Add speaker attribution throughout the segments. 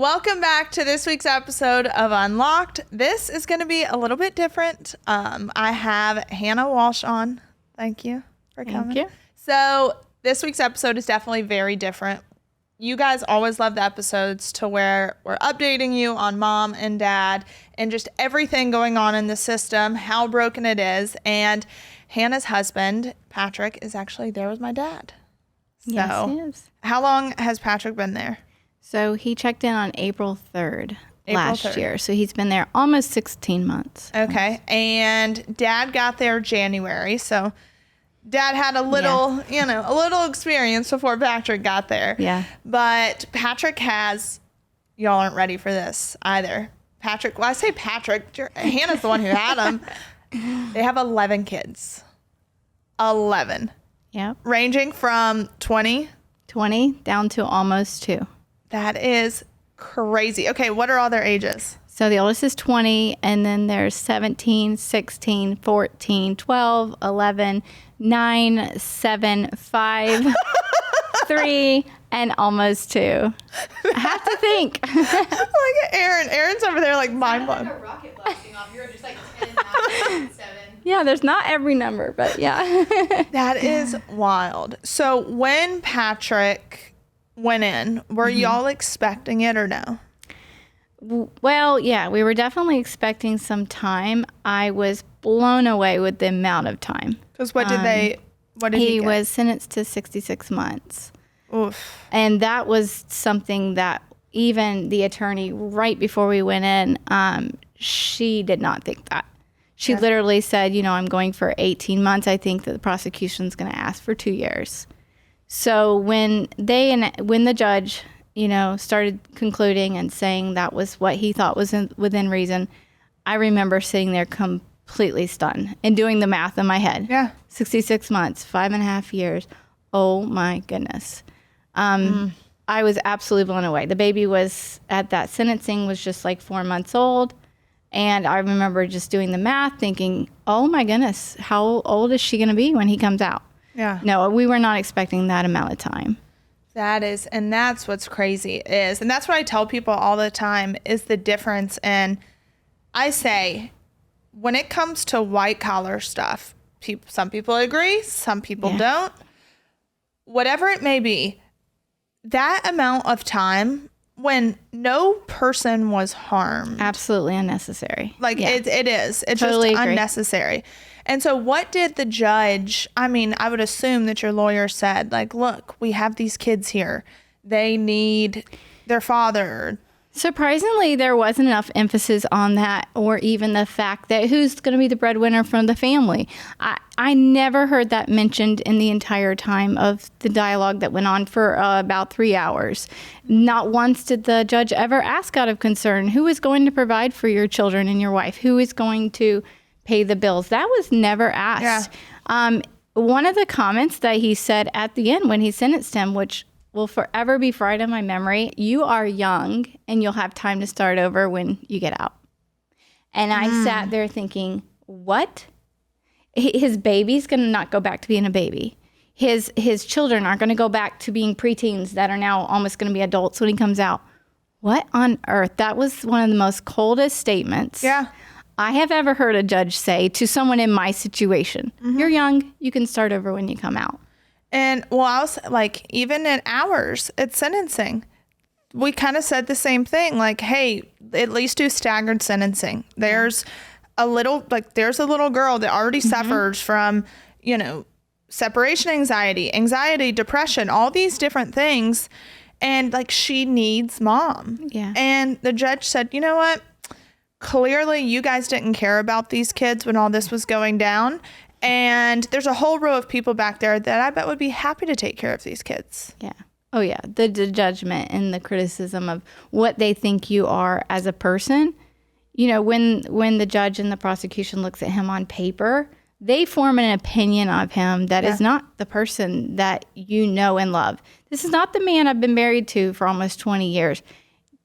Speaker 1: Welcome back to this week's episode of Unlocked. This is going to be a little bit different. I have Hannah Walsh on. Thank you for coming.
Speaker 2: Thank you.
Speaker 1: So this week's episode is definitely very different. You guys always love the episodes to where we're updating you on mom and dad and just everything going on in the system, how broken it is. And Hannah's husband, Patrick, is actually there with my dad. So,
Speaker 2: yes, he is.
Speaker 1: How long has Patrick been there?
Speaker 2: So he checked in on April 3rd last year. So he's been there almost 16 months.
Speaker 1: Okay. And dad got there January. So dad had a little, a little experience before Patrick got there.
Speaker 2: Yeah.
Speaker 1: But Patrick y'all aren't ready for this either. Patrick, well, I say Patrick, Hannah's the one who had them. They have 11 kids. 11.
Speaker 2: Yep.
Speaker 1: Ranging from 20
Speaker 2: down to almost 2.
Speaker 1: That is crazy. Okay, what are all their ages?
Speaker 2: So the oldest is 20, and then there's 17, 16, 14, 12, 11, 9, 7, 5, 3, and almost 2. I have to think.
Speaker 1: Look at Aaron. Aaron's over there like mind blown.
Speaker 3: Like a rocket blasting off. You're just like 10, 9, 7.
Speaker 2: Yeah, there's not every number, but yeah.
Speaker 1: That is wild. So when Patrick went in, were y'all expecting it or no?
Speaker 2: Well, yeah, we were definitely expecting some time. I was blown away with the amount of time.
Speaker 1: Because what did he get?
Speaker 2: Was sentenced to 66 months.
Speaker 1: Oof.
Speaker 2: And that was something that even the attorney right before we went in, she did not think that. She literally said, I'm going for 18 months. I think that the prosecution's going to ask for 2 years. So when the judge, started concluding and saying that was what he thought was within reason, I remember sitting there completely stunned and doing the math in my head.
Speaker 1: Yeah.
Speaker 2: 66 months, 5.5 years. Oh my goodness. I was absolutely blown away. The baby was at that sentencing was just like 4 months old. And I remember just doing the math thinking, oh my goodness, how old is she going to be when he comes out?
Speaker 1: Yeah.
Speaker 2: No, we were not expecting that amount of time.
Speaker 1: And that's what's crazy is, and that's what I tell people all the time is the difference. And I say, when it comes to white collar stuff, some people agree, some people don't. Whatever it may be, that amount of time when no person was harmed.
Speaker 2: Absolutely unnecessary.
Speaker 1: It is. It's
Speaker 2: totally
Speaker 1: just
Speaker 2: agree.
Speaker 1: Unnecessary. And so what did the judge, I would assume that your lawyer said, look, we have these kids here. They need their father.
Speaker 2: Surprisingly, there wasn't enough emphasis on that or even the fact that who's going to be the breadwinner from the family. I never heard that mentioned in the entire time of the dialogue that went on for about 3 hours. Not once did the judge ever ask out of concern, who is going to provide for your children and your wife? Who is going to pay the bills? That was never asked. Yeah. One of the comments that he said at the end when he sentenced him, which will forever be fried in my memory, you are young and you'll have time to start over when you get out. And I sat there thinking, what? His baby's going to not go back to being a baby. His children aren't going to go back to being preteens that are now almost going to be adults when he comes out. What on earth? That was one of the most coldest statements I have ever heard a judge say to someone in my situation. You're young. You can start over when you come out.
Speaker 1: And I was even in ours at sentencing, we kind of said the same thing. Hey, at least do staggered sentencing. There's a little girl that already suffers from, separation anxiety, depression, all these different things. And she needs mom.
Speaker 2: Yeah.
Speaker 1: And the judge said, you know what? Clearly you guys didn't care about these kids when all this was going down. And there's a whole row of people back there that I bet would be happy to take care of these kids.
Speaker 2: Yeah. Oh, yeah. The judgment and the criticism of what they think you are as a person. When the judge and the prosecution looks at him on paper, they form an opinion of him that is not the person that you know and love. This is not the man I've been married to for almost 20 years.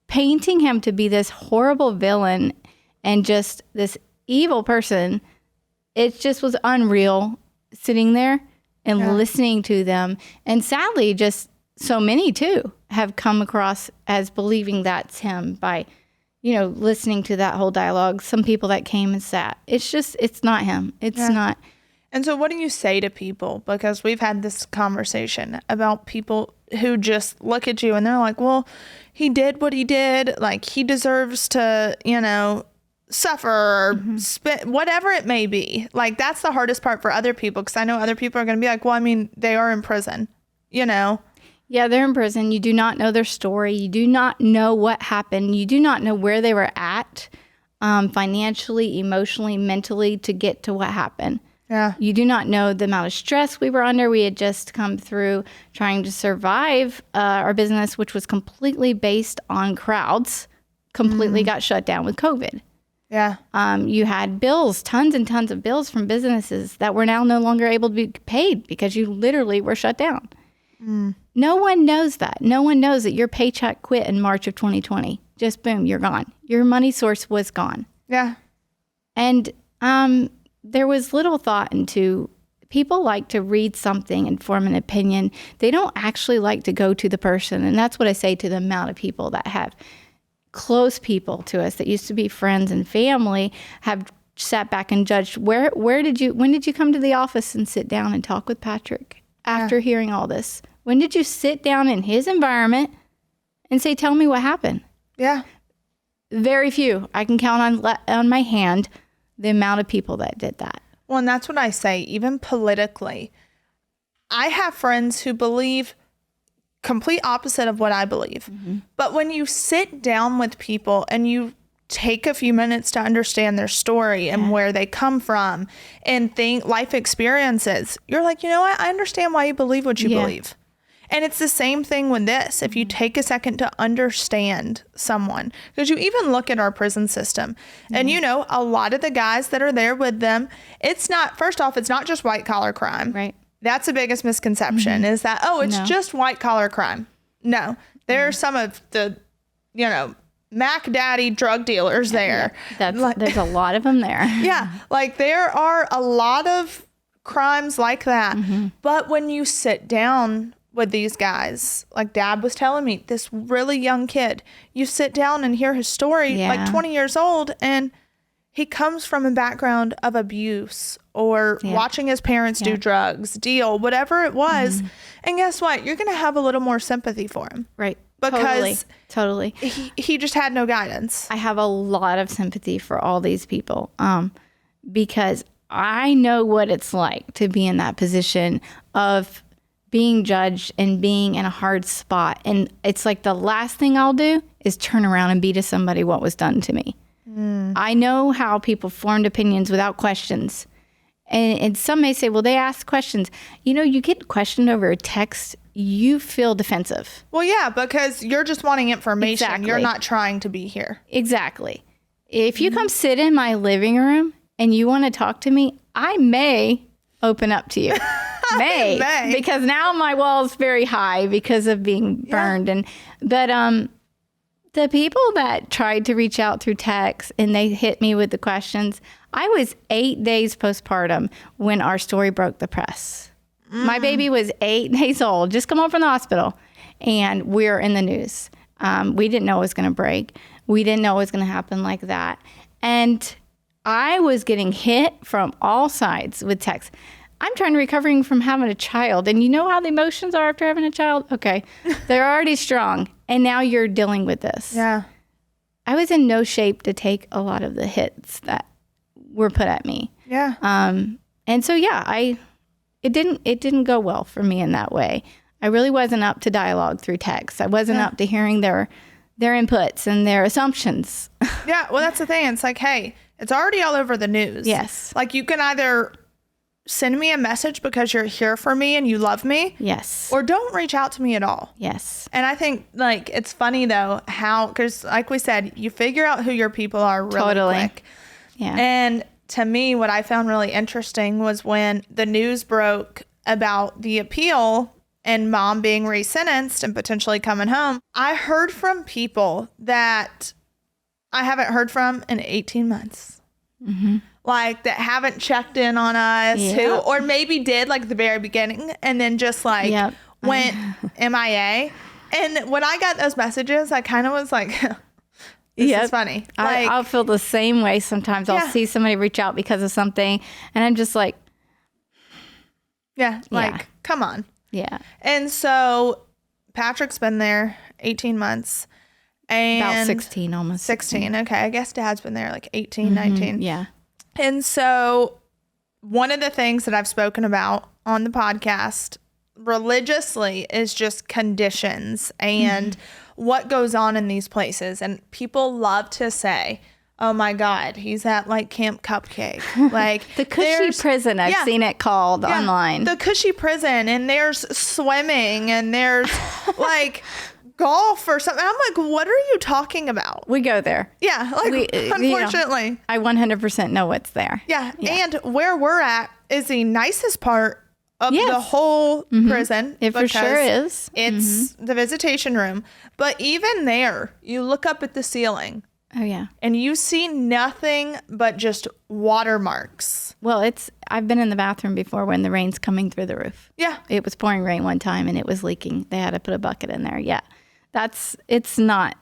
Speaker 2: Painting him to be this horrible villain and just this evil person, it just was unreal sitting there and listening to them. And sadly, just so many too have come across as believing that's him by, listening to that whole dialogue. Some people that came and sat. It's not him. It's not.
Speaker 1: And so what do you say to people? Because we've had this conversation about people who just look at you and they're like, well, he did what he did. Like, he deserves to, suffer or spit, whatever it may be. Like, that's the hardest part for other people, because I know other people are going to be like, well, I mean, they are in prison, Yeah,
Speaker 2: they're in prison. You do not know their story. You do not know what happened. You do not know where they were at financially, emotionally, mentally to get to what happened.
Speaker 1: Yeah.
Speaker 2: You do not know the amount of stress we were under. We had just come through trying to survive our business, which was completely based on crowds, completely got shut down with COVID.
Speaker 1: Yeah.
Speaker 2: You had bills, tons and tons of bills from businesses that were now no longer able to be paid because you literally were shut down. No one knows that. No one knows that your paycheck quit in March of 2020. Just boom, you're gone. Your money source was gone.
Speaker 1: Yeah.
Speaker 2: And there was little thought into, people like to read something and form an opinion. They don't actually like to go to the person. And that's what I say to the amount of people that have close people to us that used to be friends and family have sat back and judged, when did you come to the office and sit down and talk with Patrick after hearing all this? When did you sit down in his environment and say, tell me what happened?
Speaker 1: Yeah.
Speaker 2: Very few. I can count on my hand the amount of people that did that.
Speaker 1: Well, and that's what I say, even politically. I have friends who believe complete opposite of what I believe. But when you sit down with people and you take a few minutes to understand their story and where they come from and think life experiences, you're like, you know what? I understand why you believe what you believe. And it's the same thing with this. If you take a second to understand someone, because you even look at our prison system and, a lot of the guys that are there with them, first off, it's not just white collar crime.
Speaker 2: Right.
Speaker 1: That's the biggest misconception is that, it's just white collar crime. No, there are some of the, Mac Daddy drug dealers there.
Speaker 2: There's a lot of them there.
Speaker 1: Yeah. Like, there are a lot of crimes like that. But when you sit down with these guys, like Dad was telling me, this really young kid, you sit down and hear his story, like 20 years old, and he comes from a background of abuse or watching his parents do drugs, whatever it was. And guess what? You're going to have a little more sympathy for him.
Speaker 2: Right.
Speaker 1: Because
Speaker 2: totally.
Speaker 1: He just had no guidance.
Speaker 2: I have a lot of sympathy for all these people because I know what it's like to be in that position of being judged and being in a hard spot. And it's like the last thing I'll do is turn around and be to somebody what was done to me. I know how people formed opinions without questions. And some may say, well, they asked questions. You get questioned over a text, you feel defensive.
Speaker 1: Well, yeah, because you're just wanting information.
Speaker 2: Exactly.
Speaker 1: You're not trying to be here.
Speaker 2: Exactly. If you come sit in my living room and you want to talk to me, I may open up to you. May. Because now my wall is very high because of being burned. But the people that tried to reach out through text and they hit me with the questions, I was 8 days postpartum when our story broke the press. My baby was 8 days old, just come home from the hospital, and we're in the news. We didn't know it was going to break. We didn't know it was going to happen like that. And I was getting hit from all sides with text. I'm recovering from having a child. And you know how the emotions are after having a child? Okay. They're already strong. And now you're dealing with this.
Speaker 1: Yeah.
Speaker 2: I was in no shape to take a lot of the hits that were put at me.
Speaker 1: Yeah.
Speaker 2: And so, it didn't go well for me in that way. I really wasn't up to dialogue through text. I wasn't up to hearing their inputs and their assumptions.
Speaker 1: Yeah. Well, that's the thing. It's like, hey, it's already all over the news.
Speaker 2: Yes.
Speaker 1: Like, you can either send me a message because you're here for me and you love me.
Speaker 2: Yes.
Speaker 1: Or don't reach out to me at all.
Speaker 2: Yes.
Speaker 1: And I think, like, it's funny, though, because, like we said, you figure out who your people are really quick.
Speaker 2: Yeah.
Speaker 1: And to me, what I found really interesting was when the news broke about the appeal and Mom being re-sentenced and potentially coming home, I heard from people that I haven't heard from in 18 months. Like, that haven't checked in on us, who, or maybe did, like, at the very beginning, and then just, like, went MIA. And when I got those messages, I kind of was like, this is funny. Like,
Speaker 2: I'll feel the same way sometimes. I'll see somebody reach out because of something, and I'm just like,
Speaker 1: come on.
Speaker 2: Yeah.
Speaker 1: And so Patrick's been there 18 months. And
Speaker 2: About 16, almost
Speaker 1: 16. Okay. I guess Dad's been there like 18, 19.
Speaker 2: Yeah.
Speaker 1: And so one of the things that I've spoken about on the podcast religiously is just conditions and what goes on in these places. And people love to say, oh my God, he's at like Camp Cupcake. Like
Speaker 2: the cushy prison, I've seen it called online.
Speaker 1: The cushy prison, and there's swimming, and there's like golf or something. I'm like, what are you talking about?
Speaker 2: We go there.
Speaker 1: Yeah, like unfortunately.
Speaker 2: I 100% know what's there.
Speaker 1: Yeah, and where we're at is the nicest part of the whole prison.
Speaker 2: It for sure is.
Speaker 1: It's the visitation room. But even there, you look up at the ceiling.
Speaker 2: Oh, yeah.
Speaker 1: And you see nothing but just watermarks.
Speaker 2: Well, I've been in the bathroom before when the rain's coming through the roof.
Speaker 1: Yeah.
Speaker 2: It was pouring rain one time and it was leaking. They had to put a bucket in there. Yeah. It's not,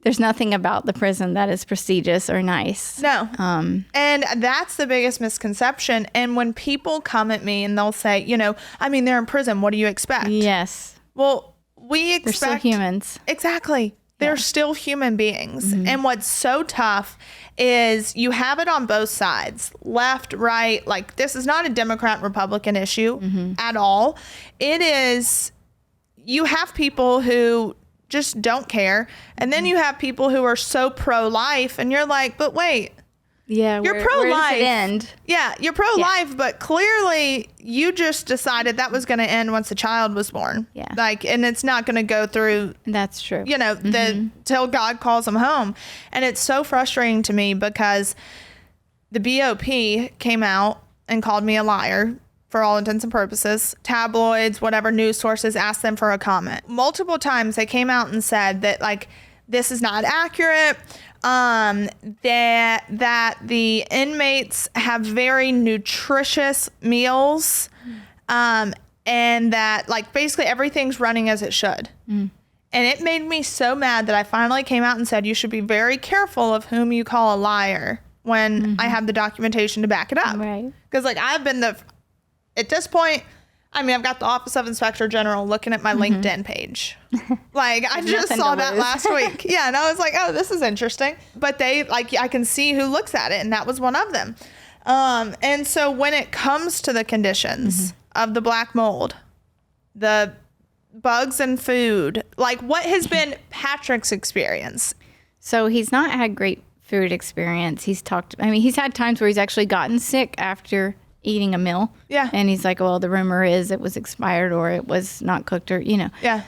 Speaker 2: there's nothing about the prison that is prestigious or nice.
Speaker 1: No. And that's the biggest misconception. And when people come at me and they'll say, they're in prison. What do you expect?
Speaker 2: Yes.
Speaker 1: Well, we expect.
Speaker 2: They're still humans.
Speaker 1: Exactly. They're still human beings. And what's so tough is you have it on both sides, left, right. Like, this is not a Democrat Republican issue at all. It is, you have people who just don't care. And then you have people who are so pro-life, and you're like, but wait.
Speaker 2: Yeah,
Speaker 1: you're pro-life.
Speaker 2: Where does it end?
Speaker 1: Yeah, you're pro-life, but clearly you just decided that was going to end once the child was born.
Speaker 2: Yeah.
Speaker 1: Like, and it's not going to go through.
Speaker 2: That's true.
Speaker 1: Till God calls them home. And it's so frustrating to me because the BOP came out and called me a liar for all intents and purposes. Tabloids, whatever news sources asked them for a comment. Multiple times they came out and said that, like, this is not accurate. That the inmates have very nutritious meals, and that, like, basically everything's running as it should. And it made me so mad that I finally came out and said, you should be very careful of whom you call a liar when I have the documentation to back it up.
Speaker 2: Right.
Speaker 1: Because, like, at this point, I've got the Office of Inspector General looking at my LinkedIn page. Like, I just saw that last week. Yeah, and I was like, oh, this is interesting. But I can see who looks at it, and that was one of them. And so when it comes to the conditions of the black mold, the bugs in food, like, what has been Patrick's experience?
Speaker 2: So he's not had great food experience. He's had times where he's actually gotten sick after eating a meal.
Speaker 1: Yeah.
Speaker 2: And he's like, well, the rumor is it was expired or it was not cooked or,
Speaker 1: Yeah.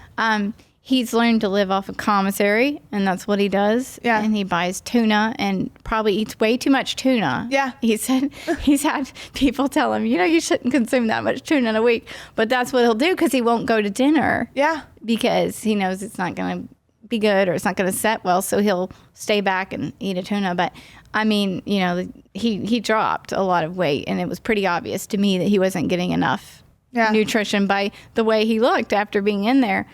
Speaker 2: He's learned to live off of commissary, and that's what he does.
Speaker 1: Yeah.
Speaker 2: And he buys tuna and probably eats way too much tuna.
Speaker 1: Yeah.
Speaker 2: He said he's had people tell him, you shouldn't consume that much tuna in a week. But that's what he'll do because he won't go to dinner.
Speaker 1: Yeah.
Speaker 2: Because he knows it's not going to be good or it's not going to set well. So he'll stay back and eat a tuna. But he dropped a lot of weight, and it was pretty obvious to me that he wasn't getting enough nutrition by the way he looked after being in there.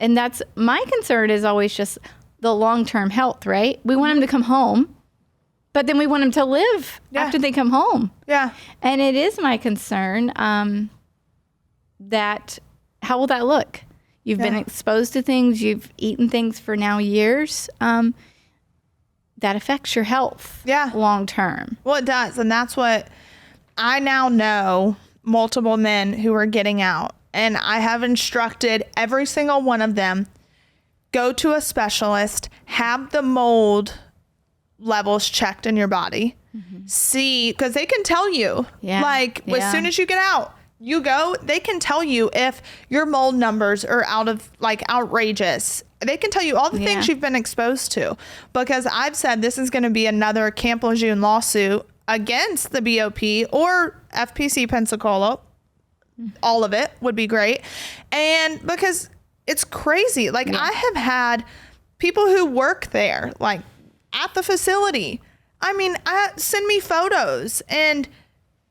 Speaker 2: And that's my concern is always just the long-term health, right? We want him to come home, but then we want him to live after they come home.
Speaker 1: Yeah.
Speaker 2: And it is my concern that how will that look? You've been exposed to things, you've eaten things for now years. That affects your health long term.
Speaker 1: Well, it does. And that's what I now know multiple men who are getting out. And I have instructed every single one of them, go to a specialist, have the mold levels checked in your body. See, because they can tell you, as soon as you get out, they can tell you if your mold numbers are outrageous. They can tell you all the things you've been exposed to, because I've said this is going to be another Camp Lejeune lawsuit against the BOP or FPC Pensacola. All of it would be great. And because it's crazy. Like, I have had people who work there, like, at the facility. Send me photos and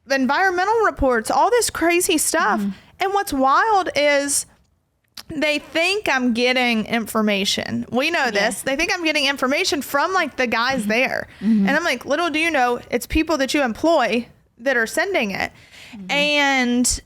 Speaker 1: the environmental reports, all this crazy stuff. And what's wild is they think I'm getting information. We know this. They think I'm getting information from like the guys there. And I'm like, little do you know, it's people that you employ that are sending it. And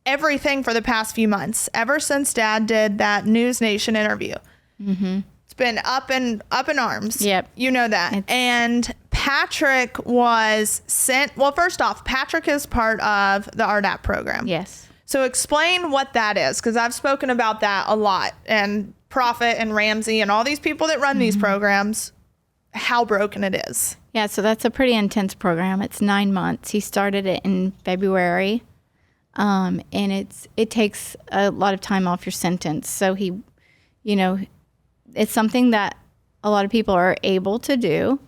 Speaker 1: everything for the past few months, ever since Dad did that News Nation interview, it's been up in arms.
Speaker 2: Yep.
Speaker 1: You know that. And Patrick was sent. Well, first off, Patrick is part of the RDAP program.
Speaker 2: Yes.
Speaker 1: So explain what that is, because I've spoken about that a lot. And Prophet and Ramsey and all these people that run these programs, how broken it is.
Speaker 2: Yeah, so that's a pretty intense program. It's 9 months. He started it in February, and it takes a lot of time off your sentence. So he, it's something that a lot of people are able to do,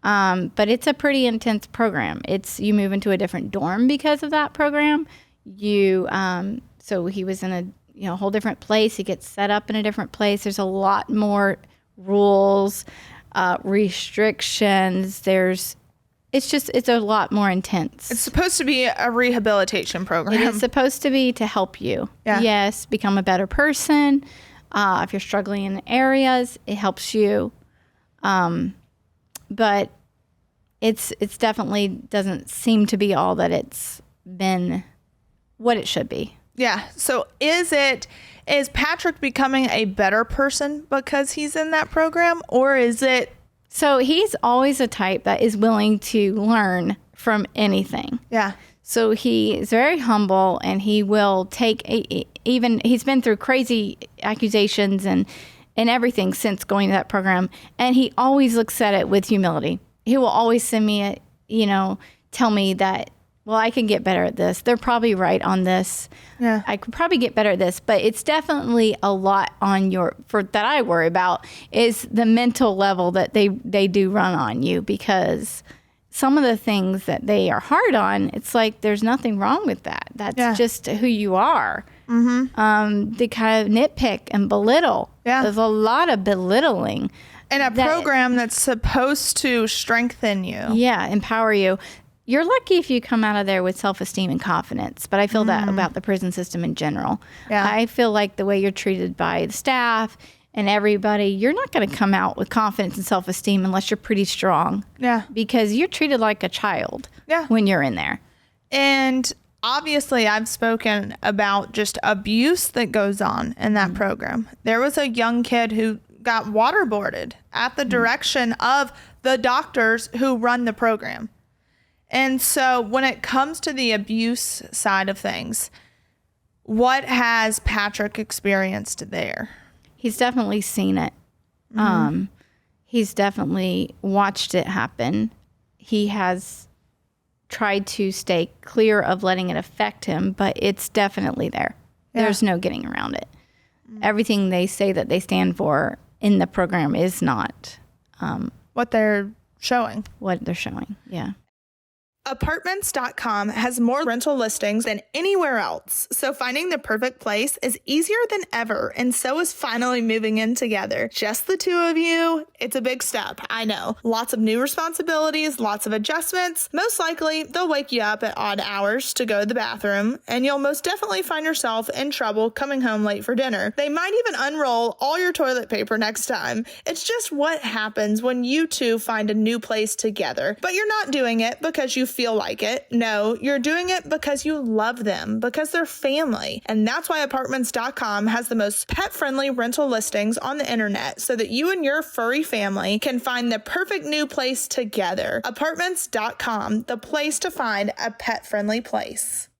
Speaker 2: but it's a pretty intense program. You move into a different dorm because of that program. So he was in a whole different place. He gets set up in a different place. There's a lot more rules, restrictions. It's a lot more intense.
Speaker 1: It's supposed to be a rehabilitation program.
Speaker 2: It is supposed to be to help you.
Speaker 1: Yeah.
Speaker 2: Yes, become a better person. If you're struggling in areas, it helps you. But it's definitely doesn't seem to be all that it's been what it should be.
Speaker 1: Yeah. So is Patrick becoming a better person because he's in that program, or is it?
Speaker 2: So he's always a type that is willing to learn from anything.
Speaker 1: Yeah.
Speaker 2: So he is very humble, and he will take he's been through crazy accusations and everything since going to that program. And he always looks at it with humility. He will always send me tell me that, well, I can get better at this. They're probably right on this.
Speaker 1: Yeah.
Speaker 2: I could probably get better at this, but it's definitely a lot on that I worry about is the mental level that they do run on you, because some of the things that they are hard on, it's like there's nothing wrong with that. That's just who you are. They kind of nitpick and belittle.
Speaker 1: Yeah.
Speaker 2: There's a lot of belittling.
Speaker 1: In a program that's supposed to strengthen you.
Speaker 2: Yeah, empower you. You're lucky if you come out of there with self-esteem and confidence, but I feel that about the prison system in general.
Speaker 1: Yeah.
Speaker 2: I feel like the way you're treated by the staff and everybody, you're not going to come out with confidence and self-esteem unless you're pretty strong.
Speaker 1: Yeah.
Speaker 2: Because you're treated like a child when you're in there.
Speaker 1: And obviously I've spoken about just abuse that goes on in that program. There was a young kid who got waterboarded at the direction of the doctors who run the program. And so when it comes to the abuse side of things, what has Patrick experienced there?
Speaker 2: He's definitely seen it. He's definitely watched it happen. He has tried to stay clear of letting it affect him, but it's definitely there. Yeah. There's no getting around it. Everything they say that they stand for in the program is not
Speaker 1: what they're showing.
Speaker 2: Yeah.
Speaker 1: Apartments.com has more rental listings than anywhere else, so finding the perfect place is easier than ever, and so is finally moving in together. Just the two of you, it's a big step, I know. Lots of new responsibilities, lots of adjustments. Most likely, they'll wake you up at odd hours to go to the bathroom, and you'll most definitely find yourself in trouble coming home late for dinner. They might even unroll all your toilet paper next time. It's just what happens when you two find a new place together. But you're not doing it because you feel like it. No, you're doing it because you love them, because they're family. And that's why Apartments.com has the most pet-friendly rental listings on the internet, so that you and your furry family can find the perfect new place together. Apartments.com, the place to find a pet-friendly place.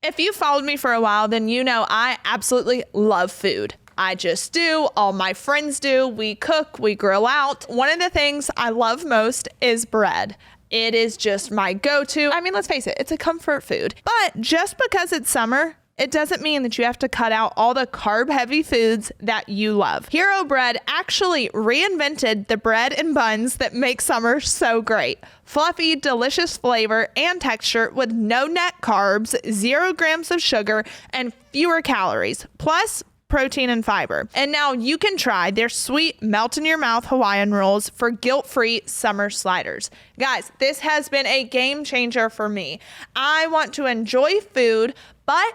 Speaker 1: If you followed me for a while, then you know I absolutely love food. I just do. All my friends do. We cook, we grill out. One of the things I love most is bread. It is just my go-to. I mean, let's face it, it's a comfort food. But just because it's summer, it doesn't mean that you have to cut out all the carb-heavy foods that you love. Hero Bread actually reinvented the bread and buns that make summer so great. Fluffy, delicious flavor and texture with no net carbs, 0 grams of sugar, and fewer calories. Plus, protein and fiber. And now you can try their sweet melt-in-your-mouth Hawaiian rolls for guilt-free summer sliders. Guys, this has been a game changer for me. I want to enjoy food, but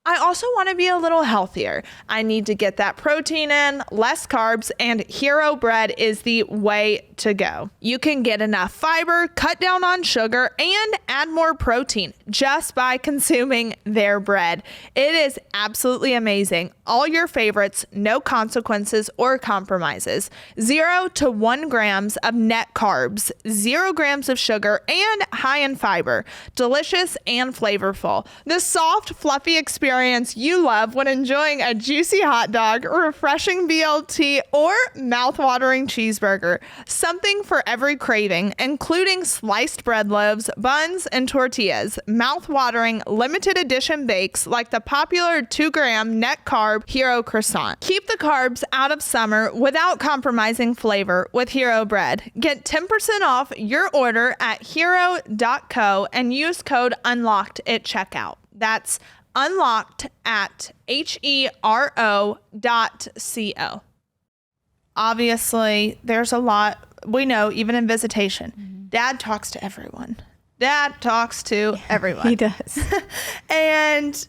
Speaker 1: I also want to be a little healthier. I need to get that protein in, less carbs, and Hero Bread is the way to go. You can get enough fiber, cut down on sugar, and add more protein just by consuming their bread. It is absolutely amazing. All your favorites, no consequences or compromises. 0 to 1 grams of net carbs, 0 grams of sugar, and high in fiber. Delicious and flavorful. The soft, fluffy experience you love when enjoying a juicy hot dog, refreshing BLT, or mouth-watering cheeseburger. Something for every craving, including sliced bread loaves, buns, and tortillas. Mouth-watering limited edition bakes like the popular 2-gram net carb Hero croissant. Keep the carbs out of summer without compromising flavor with Hero Bread. Get 10% off your order at hero.co and use code UNLOCKED at checkout. That's unlocked at hero.co. Obviously, there's a lot, we know, even in visitation, Dad talks to everyone. Dad talks to everyone.
Speaker 2: He does.
Speaker 1: And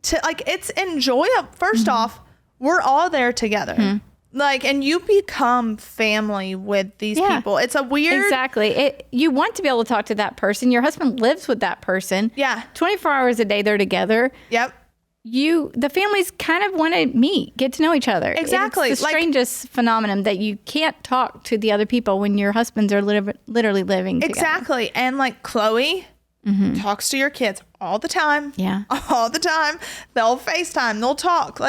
Speaker 1: it's enjoyable. First off, we're all there together. And you become family with these people. It's a weird...
Speaker 2: Exactly. You want to be able to talk to that person. Your husband lives with that person.
Speaker 1: Yeah.
Speaker 2: 24 hours a day, they're together.
Speaker 1: Yep.
Speaker 2: The families kind of want to meet, get to know each other.
Speaker 1: Exactly.
Speaker 2: It's the strangest phenomenon that you can't talk to the other people when your husbands are literally living together.
Speaker 1: Exactly. And Chloe talks to your kids all the time.
Speaker 2: Yeah.
Speaker 1: All the time. They'll FaceTime. They'll talk.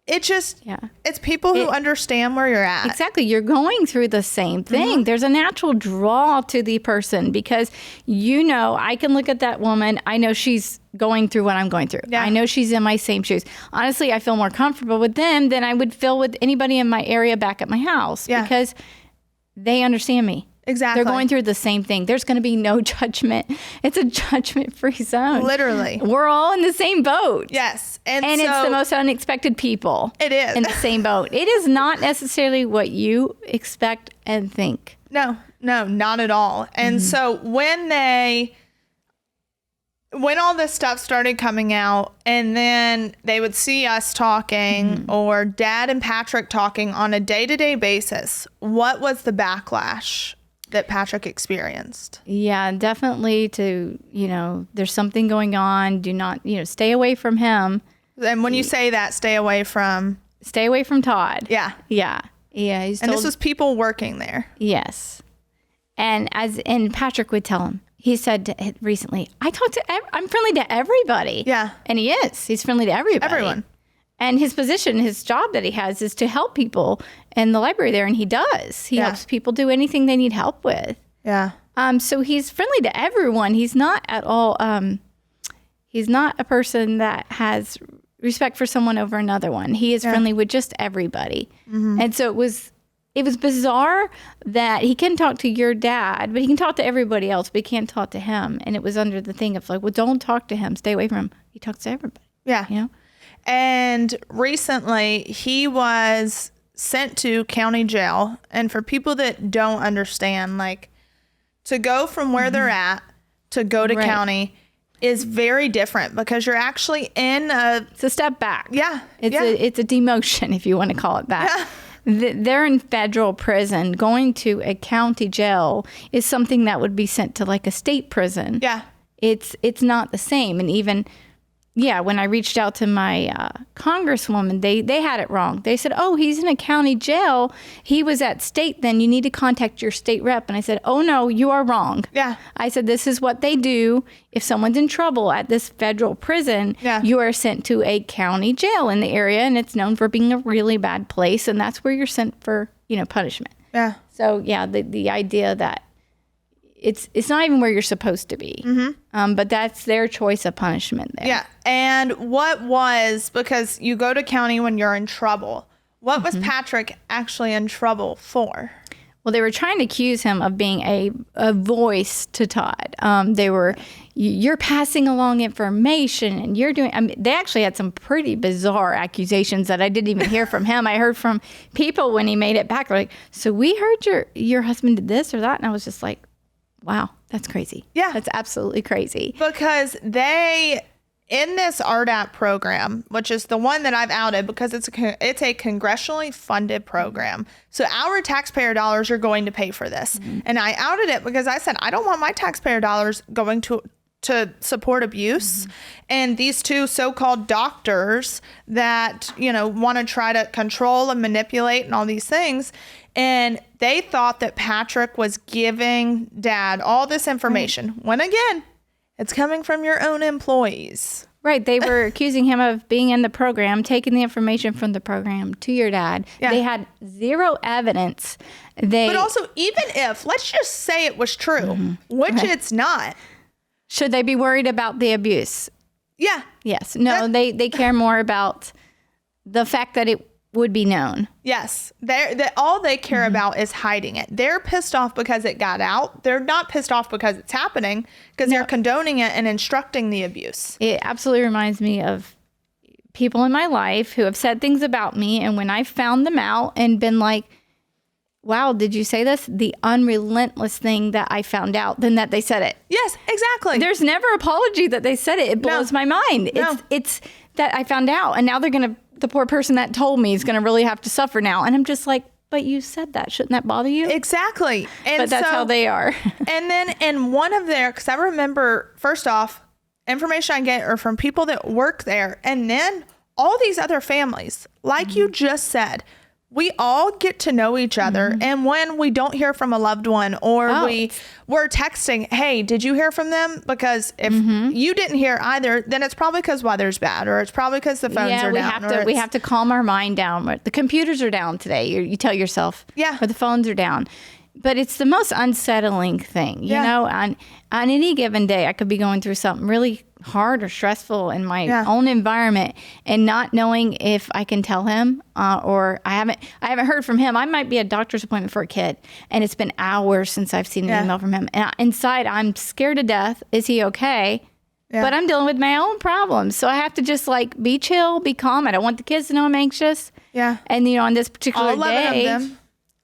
Speaker 1: It's people who understand where you're at.
Speaker 2: Exactly. You're going through the same thing. There's a natural draw to the person because, I can look at that woman. I know she's going through what I'm going through.
Speaker 1: Yeah.
Speaker 2: I know she's in my same shoes. Honestly, I feel more comfortable with them than I would feel with anybody in my area back at my house because they understand me.
Speaker 1: Exactly.
Speaker 2: They're going through the same thing. There's going to be no judgment. It's a judgment-free zone.
Speaker 1: Literally.
Speaker 2: We're all in the same boat.
Speaker 1: Yes.
Speaker 2: And it's the most unexpected people.
Speaker 1: It is.
Speaker 2: In the same boat. It is not necessarily what you expect and think.
Speaker 1: No, not at all. And so when all this stuff started coming out and then they would see us talking or Dad and Patrick talking on a day-to-day basis, what was the backlash that Patrick experienced?
Speaker 2: Yeah, definitely there's something going on. Do not, stay away from him.
Speaker 1: And when you say that, stay away from
Speaker 2: Todd.
Speaker 1: Yeah.
Speaker 2: Yeah. Yeah.
Speaker 1: And this was people working there.
Speaker 2: Yes. And Patrick would tell him, he said recently, I'm friendly to everybody.
Speaker 1: Yeah.
Speaker 2: And he is. He's friendly to everybody.
Speaker 1: Everyone.
Speaker 2: And his position, his job that he has is to help people in the library there. And he does. He helps people do anything they need help with.
Speaker 1: Yeah.
Speaker 2: So he's friendly to everyone. He's not at all, he's not a person that has respect for someone over another one. He is friendly with just everybody. And so it was bizarre that he can talk to your dad, but he can talk to everybody else, but he can't talk to him. And it was under the thing of don't talk to him. Stay away from him. He talks to everybody.
Speaker 1: Yeah. And recently he was sent to county jail. And for people that don't understand, to go from where they're at to go to county is very different because you're actually it's
Speaker 2: a step back.
Speaker 1: Yeah.
Speaker 2: It's a demotion, if you want to call it that. Yeah. They're in federal prison. Going to a county jail is something that would be sent to a state prison.
Speaker 1: Yeah.
Speaker 2: It's not the same. And even, when I reached out to my congresswoman, they had it wrong. They said, oh, he's in a county jail. He was at state then. You need to contact your state rep. And I said, oh, no, you are wrong.
Speaker 1: Yeah.
Speaker 2: I said, this is what they do. If someone's in trouble at this federal prison, you are sent to a county jail in the area. And it's known for being a really bad place. And that's where you're sent for, punishment.
Speaker 1: Yeah.
Speaker 2: So, the idea that it's not even where you're supposed to be. But that's their choice of punishment there.
Speaker 1: Yeah. And because you go to county when you're in trouble, what was Patrick actually in trouble for?
Speaker 2: Well, they were trying to accuse him of being a voice to Todd. They were, you're passing along information and you're doing, they actually had some pretty bizarre accusations that I didn't even hear from him. I heard from people when he made it back. They're like, so we heard your husband did this or that. And I was just like, wow, that's crazy.
Speaker 1: Yeah.
Speaker 2: That's absolutely crazy.
Speaker 1: Because in this RDAP program, which is the one that I've outed because it's a congressionally funded program. So our taxpayer dollars are going to pay for this. And I outed it because I said, I don't want my taxpayer dollars going to support abuse. And these two so-called doctors that, want to try to control and manipulate and all these things. And they thought that Patrick was giving Dad all this information. When again, it's coming from your own employees.
Speaker 2: Right. They were accusing him of being in the program, taking the information from the program to your dad. Yeah. They had zero evidence.
Speaker 1: But also, even if, let's just say it was true, which it's not.
Speaker 2: Should they be worried about the abuse?
Speaker 1: Yeah.
Speaker 2: Yes. No, they care more about the fact that it would be known.
Speaker 1: Yes. All they care about is hiding it. They're pissed off because it got out. They're not pissed off because it's happening, because they're condoning it and instructing the abuse.
Speaker 2: It absolutely reminds me of people in my life who have said things about me, and when I found them out and been like, wow, did you say this? The unrelentless thing that I found out, then that they said it.
Speaker 1: Yes, exactly.
Speaker 2: There's never apology that they said it. It blows my mind.
Speaker 1: No.
Speaker 2: It's that I found out, and now the poor person that told me is going to really have to suffer now. And I'm just like, but you said that. Shouldn't that bother you?
Speaker 1: Exactly. And
Speaker 2: but that's how they are.
Speaker 1: And then in one of their, because I remember, first off, information I get are from people that work there. And then all these other families, like you just said, we all get to know each other. And when we don't hear from a loved one, or we're texting, hey, did you hear from them? Because if you didn't hear either, then it's probably because weather's bad, or it's probably because the phones are down.
Speaker 2: We have to calm our mind down. The computers are down today. You tell yourself, or the phones are down. But it's the most unsettling thing, you know. On any given day, I could be going through something really hard or stressful in my own environment, and not knowing if I can tell him, or I haven't heard from him. I might be at a doctor's appointment for a kid, and it's been hours since I've seen an email from him. And inside, I'm scared to death. Is he okay? But I'm dealing with my own problems, so I have to just be chill, be calm. I don't want the kids to know I'm anxious.
Speaker 1: Yeah.
Speaker 2: And on this particular day.
Speaker 1: All 11 of them.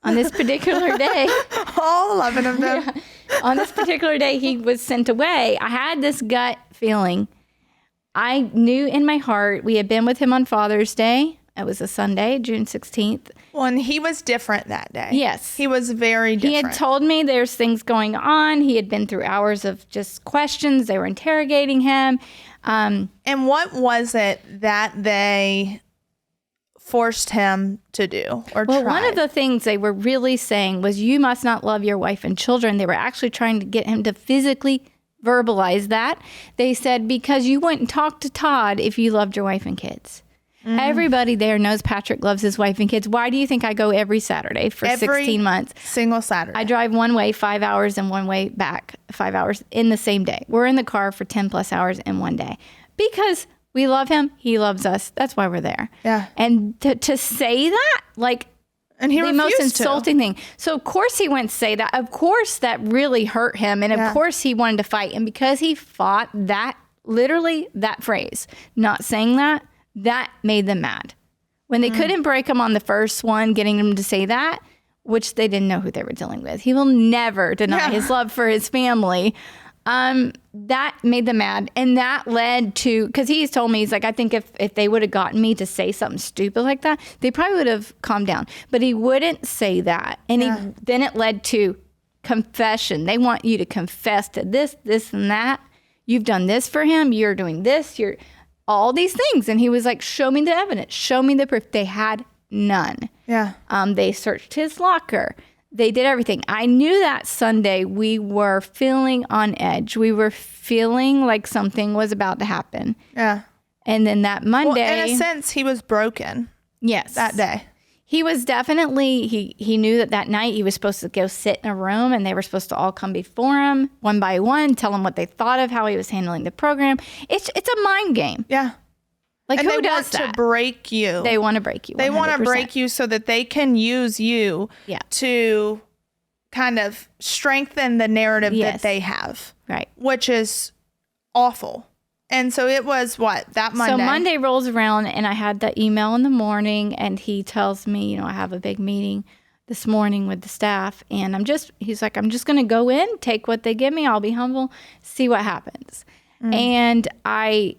Speaker 2: On this particular day,
Speaker 1: all 11 of them.
Speaker 2: On this particular day, he was sent away. I had this gut feeling. I knew in my heart, we had been with him on Father's Day. It was a Sunday, June 16th.
Speaker 1: Well, and he was different that day.
Speaker 2: Yes.
Speaker 1: He was very different.
Speaker 2: He had told me there's things going on. He had been through hours of just questions. They were interrogating him.
Speaker 1: And what was it that they forced him to do or tried?
Speaker 2: One of the things they were really saying was, you must not love your wife and children. They were actually trying to get him to physically verbalize that. They said, because you wouldn't talk to Todd if you loved your wife and kids. Everybody there knows Patrick loves his wife and kids. Why do you think I go every Saturday for 16 months?
Speaker 1: Single Saturday.
Speaker 2: I drive one way 5 hours and one way back 5 hours in the same day. We're in the car for 10 plus hours in one day because we love him. He loves us. That's why we're there.
Speaker 1: Yeah.
Speaker 2: And to say that,
Speaker 1: and he
Speaker 2: the
Speaker 1: refused
Speaker 2: most insulting thing. So of course he went to say that. Of course that really hurt him. And of course he wanted to fight. And because he fought that, literally that phrase, not saying that made them mad. When they couldn't break him on the first one, getting him to say that, which they didn't know who they were dealing with. He will never deny his love for his family. That made them mad. And that led to, because he's told me, he's like, I think if they would have gotten me to say something stupid like that, they probably would have calmed down. But he wouldn't say that. And then it led to confession. They want you to confess to this, and that. You've done this for him. You're doing this. You're all these things. And he was like, show me the evidence. Show me the proof. They had none.
Speaker 1: Yeah.
Speaker 2: They searched his locker. They did everything. I knew that Sunday we were feeling on edge. We were feeling like something was about to happen.
Speaker 1: Yeah.
Speaker 2: And then that Monday.
Speaker 1: Well, in a sense, he was broken.
Speaker 2: Yes.
Speaker 1: That day.
Speaker 2: He was definitely, he knew that night he was supposed to go sit in a room and they were supposed to all come before him one by one, tell him what they thought of how he was handling the program. It's a mind game.
Speaker 1: Yeah.
Speaker 2: Like,
Speaker 1: and
Speaker 2: who
Speaker 1: they
Speaker 2: does
Speaker 1: want
Speaker 2: that?
Speaker 1: to break you.
Speaker 2: They want to break you. 100%.
Speaker 1: They want to break you so that they can use you to kind of strengthen the narrative that they have.
Speaker 2: Right.
Speaker 1: Which is awful. And so it was that Monday?
Speaker 2: So Monday rolls around and I had the email in the morning and he tells me, I have a big meeting this morning with the staff and he's like, I'm just going to go in, take what they give me. I'll be humble, see what happens. And I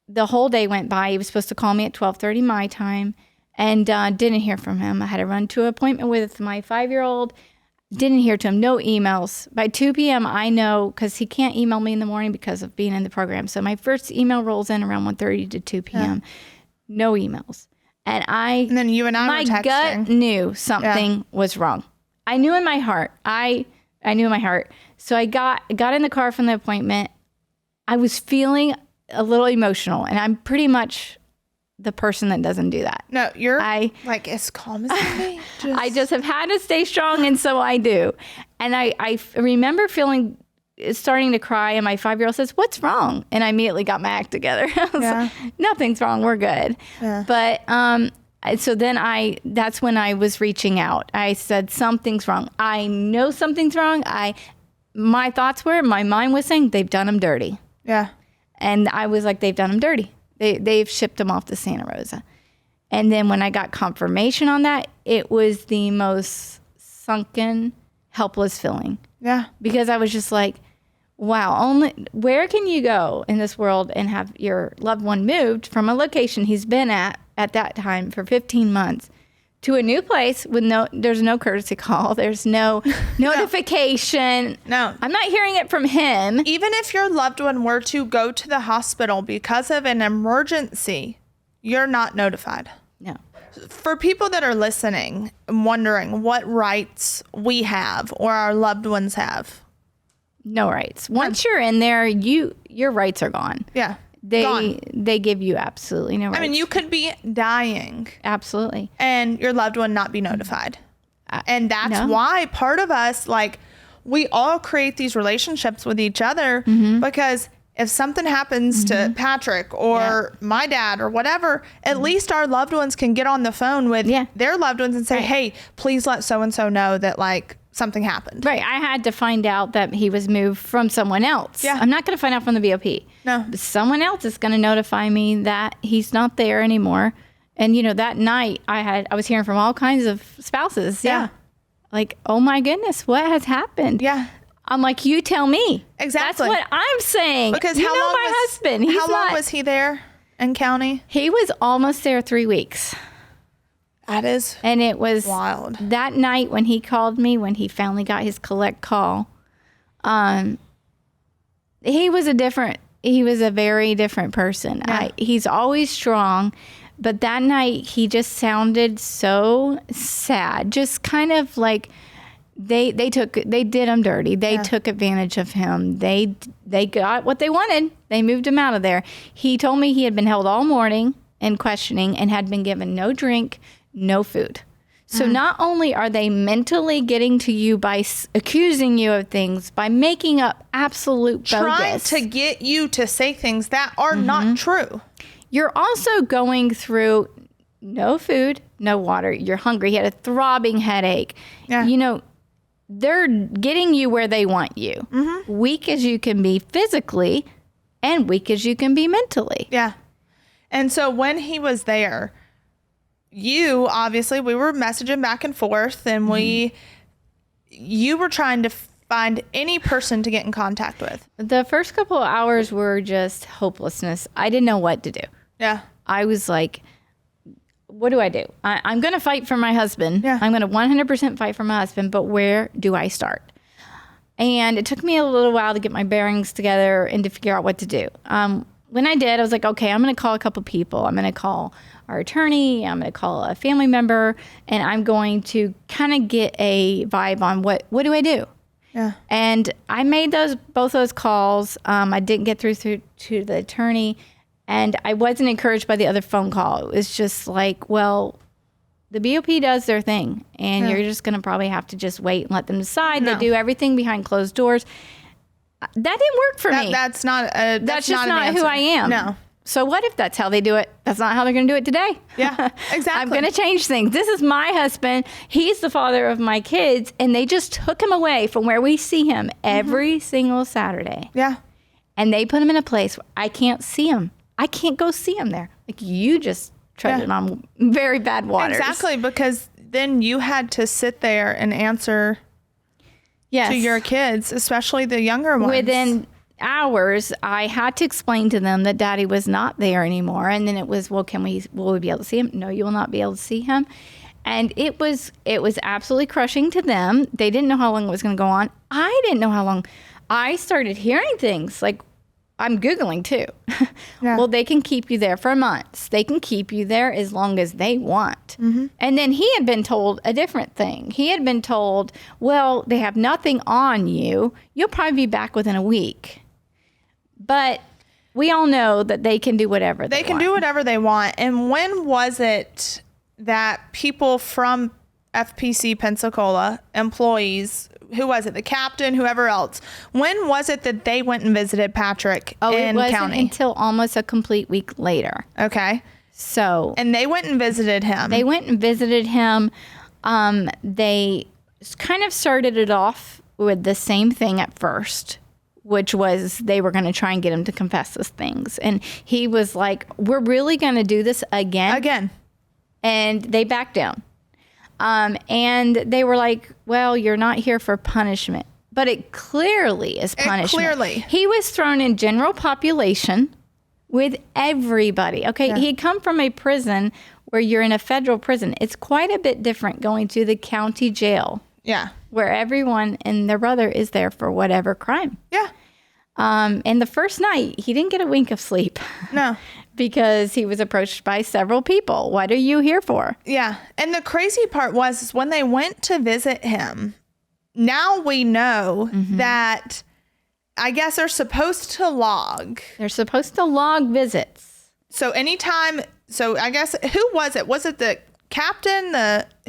Speaker 2: the whole day went by. He was supposed to call me at 12:30 my time, and didn't hear from him. I had to run to an appointment with my 5-year-old. Didn't hear to him. No emails. By 2 p.m., I know, because he can't email me in the morning because of being in the program. So my first email rolls in around 1:30 to 2 p.m. No emails. And
Speaker 1: then you and I
Speaker 2: my
Speaker 1: were texting.
Speaker 2: gut knew something was wrong. I knew in my heart. I knew in my heart. So I got in the car from the appointment. I was feeling a little emotional, and I'm pretty much the person that doesn't do that.
Speaker 1: No, you're like as calm as can be.
Speaker 2: I just have had to stay strong, and so I do. And I remember starting to cry, and my 5-year-old says, "What's wrong?" And I immediately got my act together. I was like, nothing's wrong. We're good. Yeah. But so then that's when I was reaching out. I said, something's wrong. I know something's wrong. My mind was saying, they've done him dirty.
Speaker 1: Yeah.
Speaker 2: And I was like, they've done him dirty. They've shipped him off to Santa Rosa. And then when I got confirmation on that, it was the most sunken, helpless feeling.
Speaker 1: Yeah.
Speaker 2: Because I was just like, wow, where can you go in this world and have your loved one moved from a location he's been at that time for 15 months to a new place with there's no courtesy call. There's no notification.
Speaker 1: No.
Speaker 2: I'm not hearing it from him.
Speaker 1: Even if your loved one were to go to the hospital because of an emergency, you're not notified.
Speaker 2: No.
Speaker 1: For people that are listening and wondering what rights we have or our loved ones have.
Speaker 2: No rights. Once you're in there, your rights are gone.
Speaker 1: Yeah.
Speaker 2: They give you absolutely no rights.
Speaker 1: I mean, you could be dying.
Speaker 2: Absolutely.
Speaker 1: And your loved one not be notified. And that's why part of us, like, we all create these relationships with each other because if something happens to Patrick or my dad or whatever, at least our loved ones can get on the phone with their loved ones and say, hey, please let so-and-so know that, like, something happened.
Speaker 2: Right. I had to find out that he was moved from someone else. Yeah. I'm not going to find out from the BOP.
Speaker 1: No.
Speaker 2: But someone else is going to notify me that he's not there anymore. And, that night I was hearing from all kinds of spouses. Yeah. Like, oh my goodness, what has happened?
Speaker 1: Yeah.
Speaker 2: I'm like, you tell me.
Speaker 1: Exactly.
Speaker 2: That's what I'm saying.
Speaker 1: Because
Speaker 2: how long my husband.
Speaker 1: How long was he there in county?
Speaker 2: He was almost there 3 weeks.
Speaker 1: That is
Speaker 2: and it was
Speaker 1: wild.
Speaker 2: That night when he called me, when he finally got his collect call, he was a very different person.
Speaker 1: Yeah.
Speaker 2: He's always strong, but that night he just sounded so sad. Just kind of like they did him dirty. They took advantage of him. They got what they wanted. They moved him out of there. He told me he had been held all morning in questioning and had been given no drink, no food. So not only are they mentally getting to you by accusing you of things, by making up absolute bogus.
Speaker 1: Trying to get you to say things that are not true.
Speaker 2: You're also going through no food, no water. You're hungry. He had a throbbing headache. Yeah. They're getting you where they want you. Weak as you can be physically and weak as you can be mentally.
Speaker 1: Yeah. And so when he was there, we were messaging back and forth, and you were trying to find any person to get in contact with.
Speaker 2: The first couple of hours were just hopelessness. I didn't know what to do.
Speaker 1: Yeah.
Speaker 2: I was like, what do I do? I'm going to fight for my husband.
Speaker 1: Yeah.
Speaker 2: I'm going to 100% fight for my husband, but where do I start? And it took me a little while to get my bearings together and to figure out what to do. When I did, I was like, okay, I'm going to call a couple people. I'm going to call our attorney. I'm going to call a family member, and I'm going to kind of get a vibe on what do I do?
Speaker 1: Yeah.
Speaker 2: And I made both those calls. I didn't get through to the attorney, and I wasn't encouraged by the other phone call. It was just like, well, the BOP does their thing, and you're just going to probably have to just wait and let them decide.
Speaker 1: No.
Speaker 2: They do everything behind closed doors. That didn't work for me.
Speaker 1: That's
Speaker 2: just
Speaker 1: not
Speaker 2: not who I am.
Speaker 1: No.
Speaker 2: So what if that's how they do it? That's not how they're going to do it today.
Speaker 1: Yeah, exactly.
Speaker 2: I'm going to change things. This is my husband. He's the father of my kids. And they just took him away from where we see him every single Saturday.
Speaker 1: Yeah.
Speaker 2: And they put him in a place where I can't see him. I can't go see him there. Like, you just treaded on very bad waters.
Speaker 1: Exactly, because then you had to sit there and answer to your kids, especially the younger ones.
Speaker 2: Within hours, I had to explain to them that Daddy was not there anymore. And then it was, well, will we be able to see him? No, you will not be able to see him. And it was absolutely crushing to them. They didn't know how long it was going to go on. I didn't know how long. I started hearing things like, I'm Googling too.
Speaker 1: Yeah.
Speaker 2: Well, they can keep you there for months. They can keep you there as long as they want.
Speaker 1: Mm-hmm.
Speaker 2: And then he had been told a different thing. He had been told, well, they have nothing on you. You'll probably be back within a week. But we all know that they can do whatever they want.
Speaker 1: They can do whatever they want. And when was it that people from FPC Pensacola, employees, who was it? The captain, whoever else. When was it that they went and visited Patrick in
Speaker 2: it wasn't
Speaker 1: county?
Speaker 2: until almost a complete week later.
Speaker 1: Okay.
Speaker 2: So.
Speaker 1: And they went and visited him.
Speaker 2: They went and visited him. They kind of started it off with the same thing at first, which was they were going to try and get him to confess those things. And he was like, we're really going to do this again?
Speaker 1: Again.
Speaker 2: And they backed down. And they were like, well, you're not here for punishment. But it clearly is punishment.
Speaker 1: Clearly.
Speaker 2: He was thrown in general population with everybody. Okay,
Speaker 1: Yeah.
Speaker 2: He had come from a prison where you're in a federal prison. It's quite a bit different going to the county jail.
Speaker 1: Yeah.
Speaker 2: Where everyone and their brother is there for whatever crime.
Speaker 1: Yeah.
Speaker 2: And the first night, he didn't get a wink of sleep.
Speaker 1: No.
Speaker 2: Because he was approached by several people. What are you here for?
Speaker 1: Yeah. And the crazy part was is when they went to visit him, now we know that I guess they're supposed to log.
Speaker 2: They're supposed to log visits.
Speaker 1: So anytime, so I guess, who was it? Was it the captain?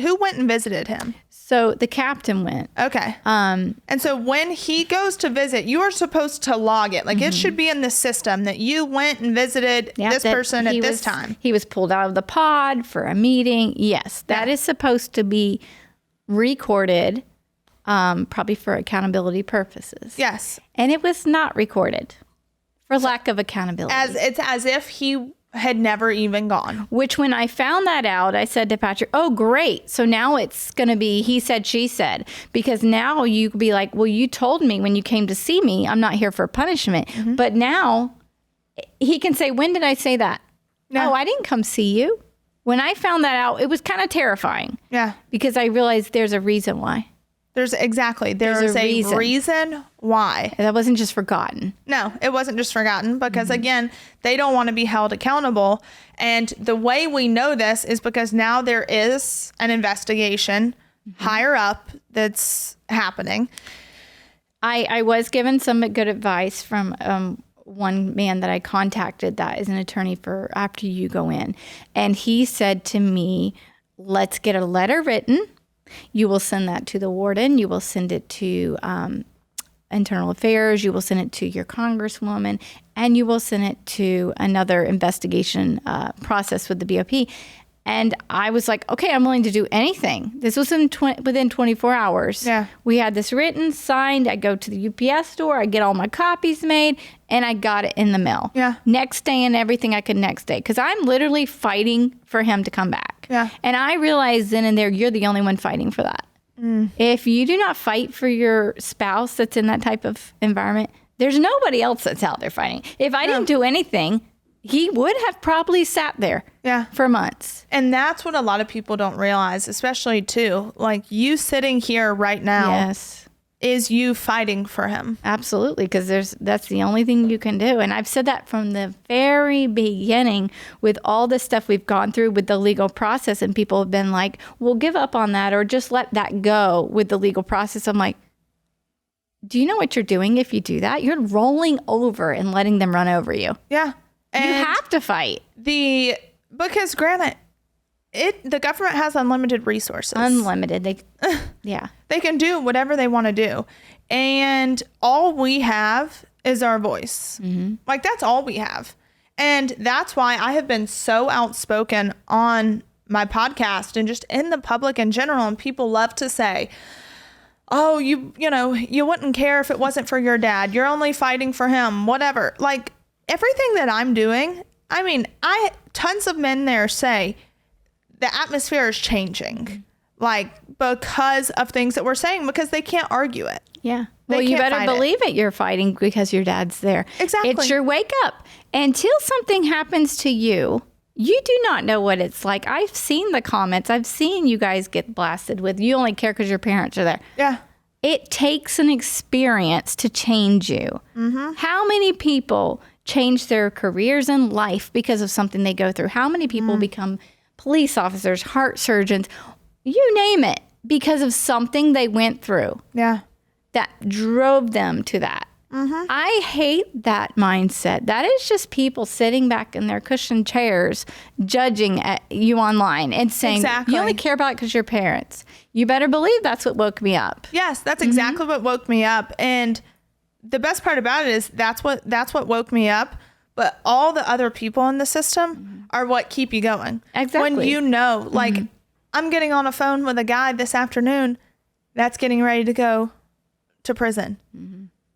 Speaker 1: Who went and visited him?
Speaker 2: So the captain went.
Speaker 1: Okay. And so when he goes to visit, you are supposed to log it. Like it should be in the system that you went and visited this person at this time.
Speaker 2: He was pulled out of the pod for a meeting. Yes, that is supposed to be recorded, probably for accountability purposes.
Speaker 1: Yes.
Speaker 2: And it was not recorded for lack of accountability.
Speaker 1: It's as if he had never even gone.
Speaker 2: Which when I found that out, I said to Patrick, oh, great. So now it's going to be he said, she said. Because now you could be like, well, you told me when you came to see me, I'm not here for punishment. But now he can say, when did I say that? No, I didn't come see you. When I found that out, it was kind of terrifying.
Speaker 1: Yeah.
Speaker 2: Because I realized there's a reason why.
Speaker 1: There's a reason why.
Speaker 2: That wasn't just forgotten.
Speaker 1: No, it wasn't just forgotten because, again, they don't want to be held accountable. And the way we know this is because now there is an investigation higher up that's happening.
Speaker 2: I was given some good advice from one man that I contacted that is an attorney for after you go in. And he said to me, let's get a letter written. You will send that to the warden. You will send it to internal affairs. You will send it to your congresswoman, and you will send it to another investigation process with the BOP. And I was like, okay, I'm willing to do anything. This was within 24 hours.
Speaker 1: Yeah.
Speaker 2: We had this written, signed. I go to the UPS store. I get all my copies made, and I got it in the mail.
Speaker 1: Yeah.
Speaker 2: Next day and everything I could next day. Because I'm literally fighting for him to come back.
Speaker 1: Yeah.
Speaker 2: And I realized then and there, you're the only one fighting for that. If you do not fight for your spouse that's in that type of environment, there's nobody else that's out there fighting. If I didn't do anything, he would have probably sat there for months.
Speaker 1: And that's what a lot of people don't realize, especially too. Like you sitting here right now is you fighting for him.
Speaker 2: Absolutely, because that's the only thing you can do. And I've said that from the very beginning with all the stuff we've gone through with the legal process. And people have been like, well, give up on that or just let that go with the legal process. I'm like, do you know what you're doing if you do that? You're rolling over and letting them run over you.
Speaker 1: Yeah. And
Speaker 2: you have to fight.
Speaker 1: Because granted, the government has unlimited resources.
Speaker 2: Unlimited.
Speaker 1: They can do whatever they want to do. And all we have is our voice. Like that's all we have. And that's why I have been so outspoken on my podcast and just in the public in general. And people love to say, oh, you wouldn't care if it wasn't for your dad. You're only fighting for him, whatever. Like everything that I'm doing, I mean, tons of men there say the atmosphere is changing. like because of things that we're saying, because they can't argue it.
Speaker 2: Yeah.
Speaker 1: They
Speaker 2: Well, you
Speaker 1: can't
Speaker 2: better
Speaker 1: fight
Speaker 2: believe it. You're fighting because your dad's there.
Speaker 1: Exactly.
Speaker 2: It's your wake up. Until something happens to you, you do not know what it's like. I've seen the comments. I've seen you guys get blasted with, you only care because your parents are there.
Speaker 1: Yeah.
Speaker 2: It takes an experience to change you. How many people change their careers in life because of something they go through? How many people become police officers, heart surgeons, you name it, because of something they went through
Speaker 1: Yeah.
Speaker 2: that drove them to that? I hate that mindset. That is just people sitting back in their cushioned chairs judging at you online and saying,
Speaker 1: Exactly.
Speaker 2: you only care about it because your parents. You better believe that's what woke me up.
Speaker 1: Yes, that's exactly what woke me up. And the best part about it is that's what woke me up. But all the other people in the system are what keep you going.
Speaker 2: Exactly.
Speaker 1: When you know, like, I'm getting on a phone with a guy this afternoon that's getting ready to go to prison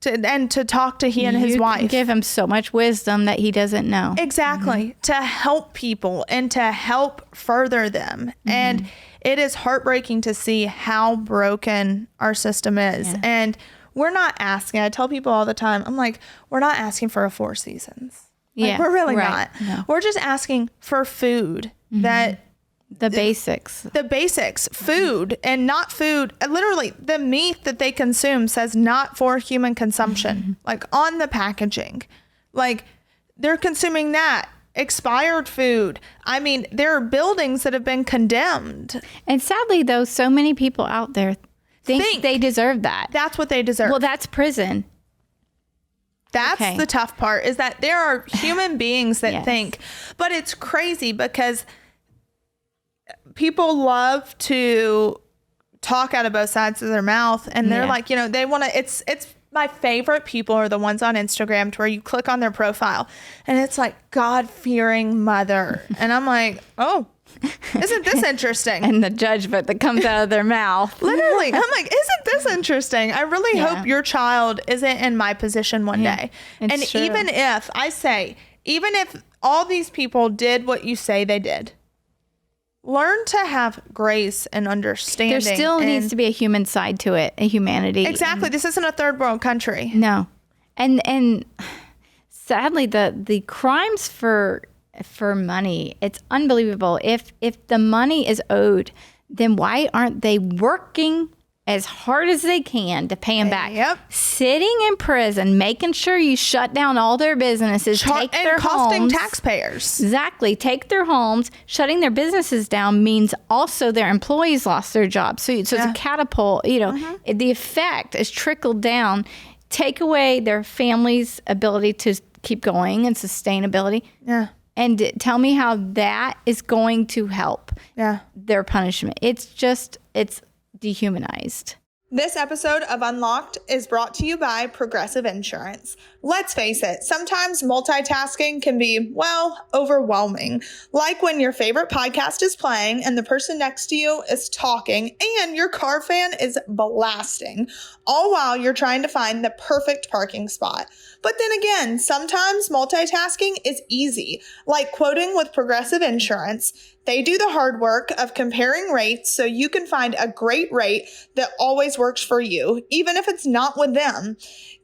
Speaker 1: to talk to he and his
Speaker 2: You
Speaker 1: wife.
Speaker 2: can give him so much wisdom that he doesn't know.
Speaker 1: Exactly. To help people and to help further them. And it is heartbreaking to see how broken our system is. And we're not asking, I tell people all the time, I'm like, we're not asking for a 4 seasons. Like, we're really not.
Speaker 2: No.
Speaker 1: We're just asking for food that
Speaker 2: The basics.
Speaker 1: the basics, food, and not food. Literally, the meat that they consume says not for human consumption, like on the packaging. Like, they're consuming that. Expired food. I mean, there are buildings that have been condemned.
Speaker 2: And sadly, though, so many people out there think they deserve that.
Speaker 1: That's what they deserve.
Speaker 2: Well, that's prison.
Speaker 1: That's
Speaker 2: Okay.
Speaker 1: the tough part, is that there are human beings that
Speaker 2: Yes.
Speaker 1: think, but it's crazy because people love to talk out of both sides of their mouth, and they're
Speaker 2: Yeah.
Speaker 1: like, you know, they want to, it's my favorite people are the ones on Instagram to where you click on their profile and it's like God-fearing mother. And I'm like, oh, isn't this interesting?
Speaker 2: And the judgment that comes out of their mouth.
Speaker 1: Literally, I'm like, isn't this interesting? I really
Speaker 2: Yeah.
Speaker 1: hope your child isn't in my position one
Speaker 2: Yeah,
Speaker 1: day.
Speaker 2: it's
Speaker 1: And
Speaker 2: true.
Speaker 1: even if all these people did what you say they did, learn to have grace and understanding.
Speaker 2: There still needs to be a human side to it, a humanity.
Speaker 1: Exactly. This isn't a third world country.
Speaker 2: No. And sadly the crimes for money, it's unbelievable. If the money is owed, then why aren't they working as hard as they can to pay them back?
Speaker 1: Yep.
Speaker 2: Sitting in prison, making sure you shut down all their businesses, take their
Speaker 1: costing
Speaker 2: homes.
Speaker 1: taxpayers.
Speaker 2: Exactly. Take their homes. Shutting their businesses down means also their employees lost their jobs. So it's a catapult, the effect is trickled down. Take away their family's ability to keep going and sustainability.
Speaker 1: Yeah.
Speaker 2: And tell me how that is going to help their punishment. It's dehumanized.
Speaker 1: This episode of Unlocked is brought to you by Progressive Insurance. Let's face it, sometimes multitasking can be, well, overwhelming. Like when your favorite podcast is playing and the person next to you is talking and your car fan is blasting, all while you're trying to find the perfect parking spot. But then again, sometimes multitasking is easy, like quoting with Progressive Insurance. They do the hard work of comparing rates so you can find a great rate that always works for you, even if it's not with them.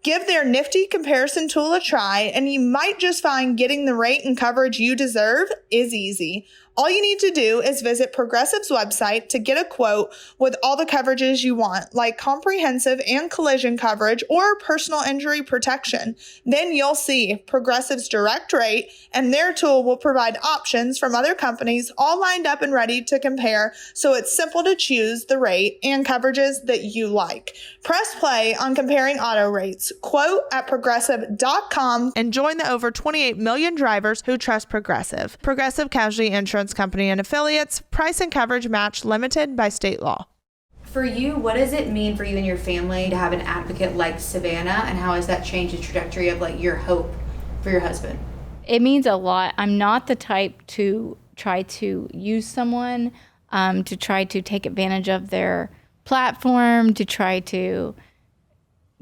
Speaker 1: Give their nifty comparison tool a try, and you might just find getting the rate and coverage you deserve is easy. All you need to do is visit Progressive's website to get a quote with all the coverages you want, like comprehensive and collision coverage or personal injury protection. Then you'll see Progressive's direct rate, and their tool will provide options from other companies all lined up and ready to compare, so it's simple to choose the rate and coverages that you like. Press play on comparing auto rates. Quote at progressive.com and join the over 28 million drivers who trust Progressive. Progressive Casualty Insurance Company and affiliates. Price and coverage match limited by state law.
Speaker 3: For you, what does it mean for you and your family to have an advocate like Savannah, and how has that changed the trajectory of like your hope for your husband?
Speaker 2: It means a lot. I'm not the type to try to use someone, to try to take advantage of their platform, to try to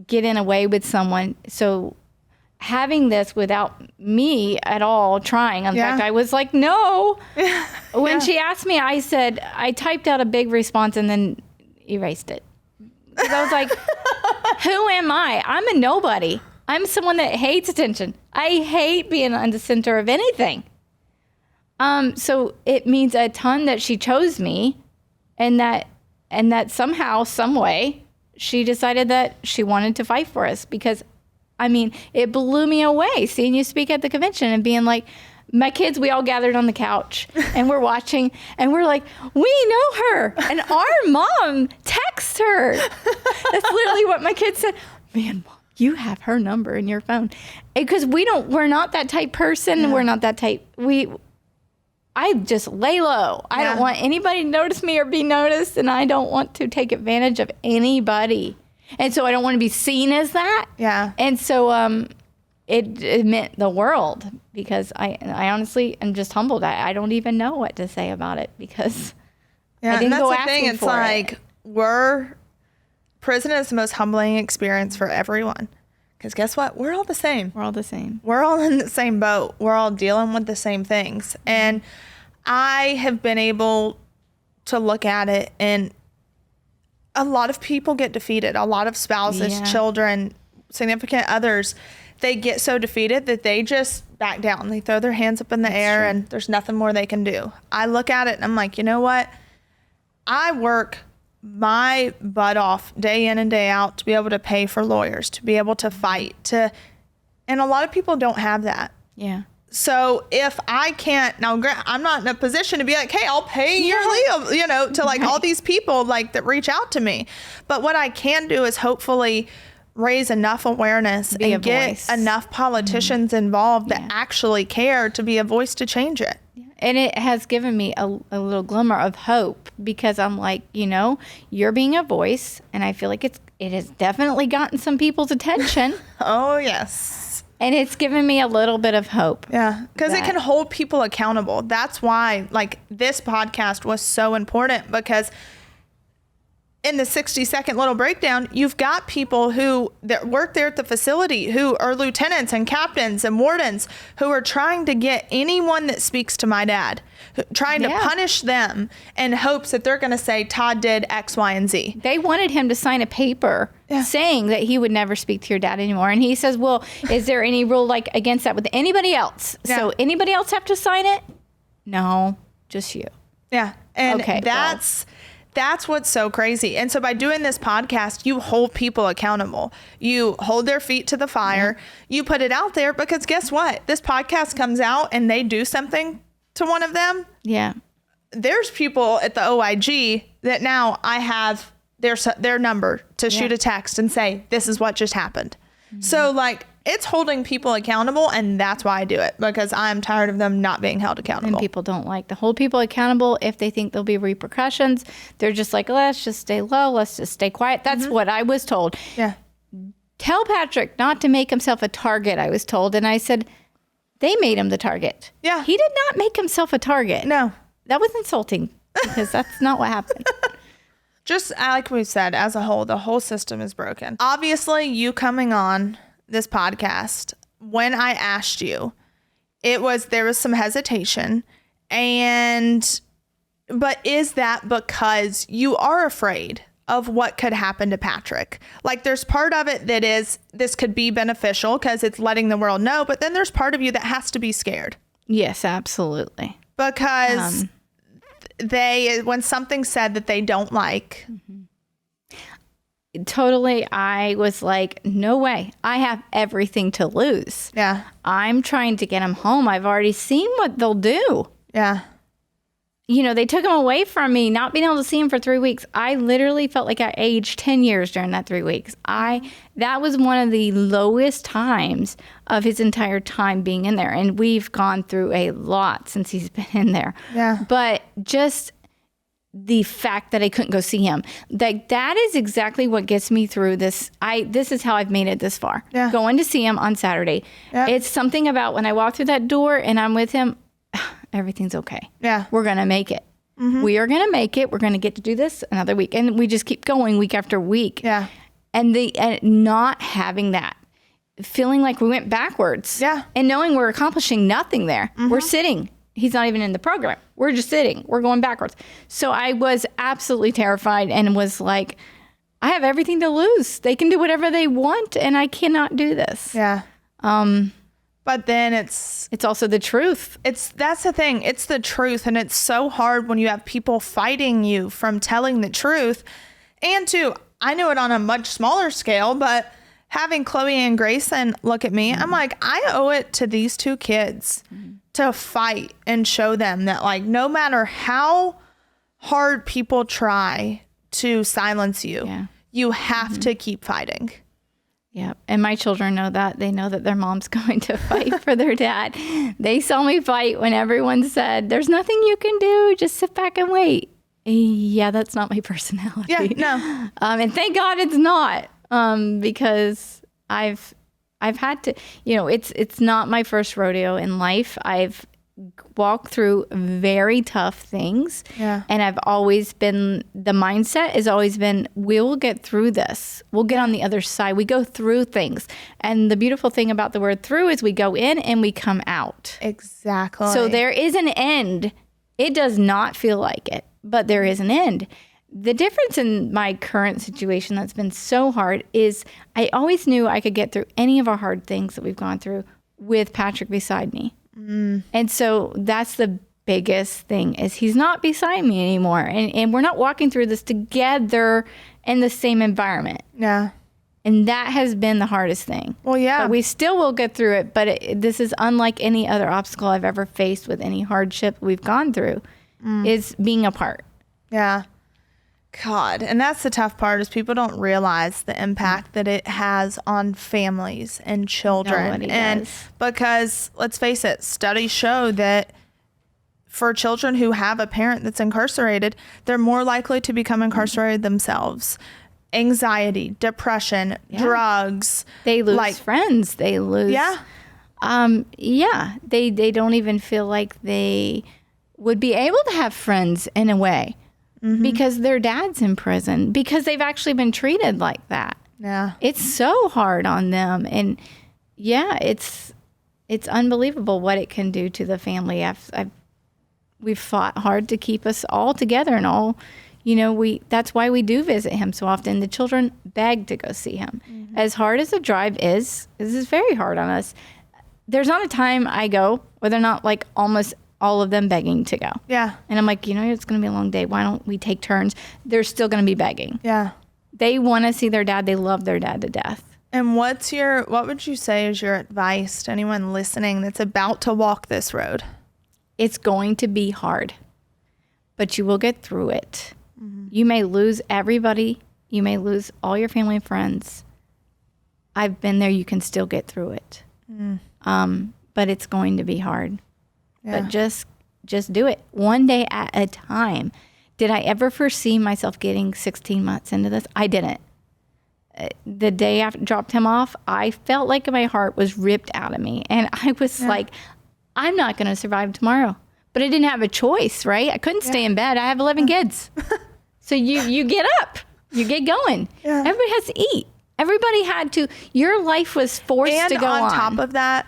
Speaker 2: get in a way with someone. So having this without me at all trying. In fact, I was like, no. When she asked me, I said, I typed out a big response and then erased it. Because I was like, who am I? I'm a nobody. I'm someone that hates attention. I hate being on the center of anything. So it means a ton that she chose me, and that somehow, some way, she decided that she wanted to fight for us. Because, I mean, it blew me away seeing you speak at the convention and being like, my kids, we all gathered on the couch and we're watching and we're like, we know her. And our mom texts her. That's literally what my kids said. Man, Mom, you have her number in your phone. Because we're not that type person. Yeah. We're not that type. I just lay low. I don't want anybody to notice me or be noticed. And I don't want to take advantage of anybody. And so I don't want to be seen as that. Yeah. And so, it meant the world, because I honestly am just humbled. I don't even know what to say about it, because I didn't go asking for it. It's like,
Speaker 1: prison is the most humbling experience for everyone. Because guess what? We're all the same.
Speaker 2: We're all the same.
Speaker 1: We're all in the same boat. We're all dealing with the same things. And I have been able to look at it, and a lot of people get defeated. A lot of spouses, children, significant others, they get so defeated that they just back down. They throw their hands up in the air and there's nothing more they can do. I look at it and I'm like, you know what? I work my butt off day in and day out to be able to pay for lawyers, to be able to fight, and a lot of people don't have that. Yeah. So if I can't, now I'm not in a position to be like, hey, I'll pay yearly, to like all these people like that reach out to me. But what I can do is hopefully raise enough awareness and get enough politicians involved that actually care to be a voice to change it.
Speaker 2: And it has given me a little glimmer of hope, because I'm like, you're being a voice, and I feel like it has definitely gotten some people's attention.
Speaker 1: Oh, yes.
Speaker 2: And it's given me a little bit of hope.
Speaker 1: Yeah, because it can hold people accountable. That's why, like, this podcast was so important, because in the 60-second little breakdown, you've got people that work there at the facility who are lieutenants and captains and wardens who are trying to get anyone that speaks to my dad, trying to punish them in hopes that they're going to say Todd did X, Y, and Z.
Speaker 2: They wanted him to sign a paper saying that he would never speak to your dad anymore. And he says, well, is there any rule like against that with anybody else? Yeah. So anybody else have to sign it? No, just you.
Speaker 1: Yeah. And that's what's so crazy. And so by doing this podcast, you hold people accountable. You hold their feet to the fire. You put it out there, because guess what? This podcast comes out and they do something to one of them. Yeah. There's people at the OIG that now I have their number to shoot a text and say, this is what just happened. Mm-hmm. So like, it's holding people accountable, and that's why I do it, because I'm tired of them not being held accountable.
Speaker 2: And people don't like to hold people accountable if they think there'll be repercussions. They're just like, let's just stay low. Let's just stay quiet. That's what I was told. Yeah. Tell Patrick not to make himself a target, I was told. And I said, they made him the target. Yeah. He did not make himself a target. No. That was insulting, because that's not what happened.
Speaker 1: Just like we said, as a whole, the whole system is broken. Obviously, you coming on this podcast, when I asked you, there was some hesitation, but is that because you are afraid of what could happen to Patrick? Like, there's part of it that is, this could be beneficial because it's letting the world know, but then there's part of you that has to be scared.
Speaker 2: Yes, absolutely.
Speaker 1: Because when something's said that they don't like,
Speaker 2: totally, I was like, no way. I have everything to lose. Yeah. I'm trying to get him home. I've already seen what they'll do. Yeah. They took him away from me, not being able to see him for 3 weeks. I literally felt like I aged 10 years during that 3 weeks. That was one of the lowest times of his entire time being in there. And we've gone through a lot since he's been in there. Yeah. But just the fact that I couldn't go see him, that is exactly what gets me through this. This is how I've made it this far. Yeah. Going to see him on Saturday. Yep. It's something about when I walk through that door and I'm with him, everything's okay. Yeah. We're going to make it. Mm-hmm. We are going to make it. We're going to get to do this another week. And we just keep going week after week. Yeah. And not having that feeling like we went backwards.
Speaker 1: Yeah.
Speaker 2: And knowing we're accomplishing nothing there. We're sitting. He's not even in the program. We're just sitting. We're going backwards. So I was absolutely terrified and was like, I have everything to lose. They can do whatever they want, and I cannot do this.
Speaker 1: Yeah. But then it's
Speaker 2: also the truth.
Speaker 1: That's the thing. It's the truth. And it's so hard when you have people fighting you from telling the truth. And too, I knew it on a much smaller scale, but having Chloe and Grayson look at me, I'm like, I owe it to these two kids to fight and show them that, like, no matter how hard people try to silence you, you have to keep fighting.
Speaker 2: Yeah. And my children know that. They know that their mom's going to fight for their dad. They saw me fight when everyone said, there's nothing you can do. Just sit back and wait. Yeah, that's not my personality.
Speaker 1: Yeah, no.
Speaker 2: And thank God it's not, because I've had to, it's not my first rodeo in life. I've walked through very tough things.
Speaker 1: Yeah.
Speaker 2: And I've always been, the mindset has always been, we'll get through this. We'll get on the other side. We go through things. And the beautiful thing about the word through is we go in and we come out.
Speaker 1: Exactly.
Speaker 2: So there is an end. It does not feel like it, but there is an end. The difference in my current situation that's been so hard is I always knew I could get through any of our hard things that we've gone through with Patrick beside me. And so that's the biggest thing, is he's not beside me anymore. And we're not walking through this together in the same environment.
Speaker 1: Yeah.
Speaker 2: And that has been the hardest thing.
Speaker 1: Well, yeah.
Speaker 2: But we still will get through it. But this is unlike any other obstacle I've ever faced with any hardship we've gone through, is being apart.
Speaker 1: Yeah. God. And that's the tough part, is people don't realize the impact that it has on families and children.
Speaker 2: Nobody
Speaker 1: and
Speaker 2: does.
Speaker 1: because let's face it, studies show that for children who have a parent that's incarcerated, they're more likely to become incarcerated themselves. Anxiety, depression, drugs.
Speaker 2: They lose friends. They lose.
Speaker 1: Yeah.
Speaker 2: They don't even feel like they would be able to have friends in a way. Because their dad's in prison, because they've actually been treated like that.
Speaker 1: Yeah.
Speaker 2: It's so hard on them. And it's unbelievable what it can do to the family. We've fought hard to keep us all together and all, that's why we do visit him so often. The children beg to go see him. As hard as the drive is, this is very hard on us. There's not a time I go where they're not like almost all of them begging to go. Yeah. And I'm like, it's going to be a long day. Why don't we take turns? They're still going to be begging. Yeah. They want to see their dad. They love their dad to death.
Speaker 1: And what would you say is your advice to anyone listening that's about to walk this road?
Speaker 2: It's going to be hard, but you will get through it. You may lose everybody. You may lose all your family and friends. I've been there. You can still get through it. But it's going to be hard. Yeah. But just do it one day at a time. Did I ever foresee myself getting 16 months into this? I didn't. The day I dropped him off, I felt like my heart was ripped out of me. And I was like, I'm not going to survive tomorrow. But I didn't have a choice, right? I couldn't stay in bed. I have 11 kids. So you get up. You get going. Yeah. Everybody has to eat. Everybody had to. Your life was forced to go on.
Speaker 1: And on top of that,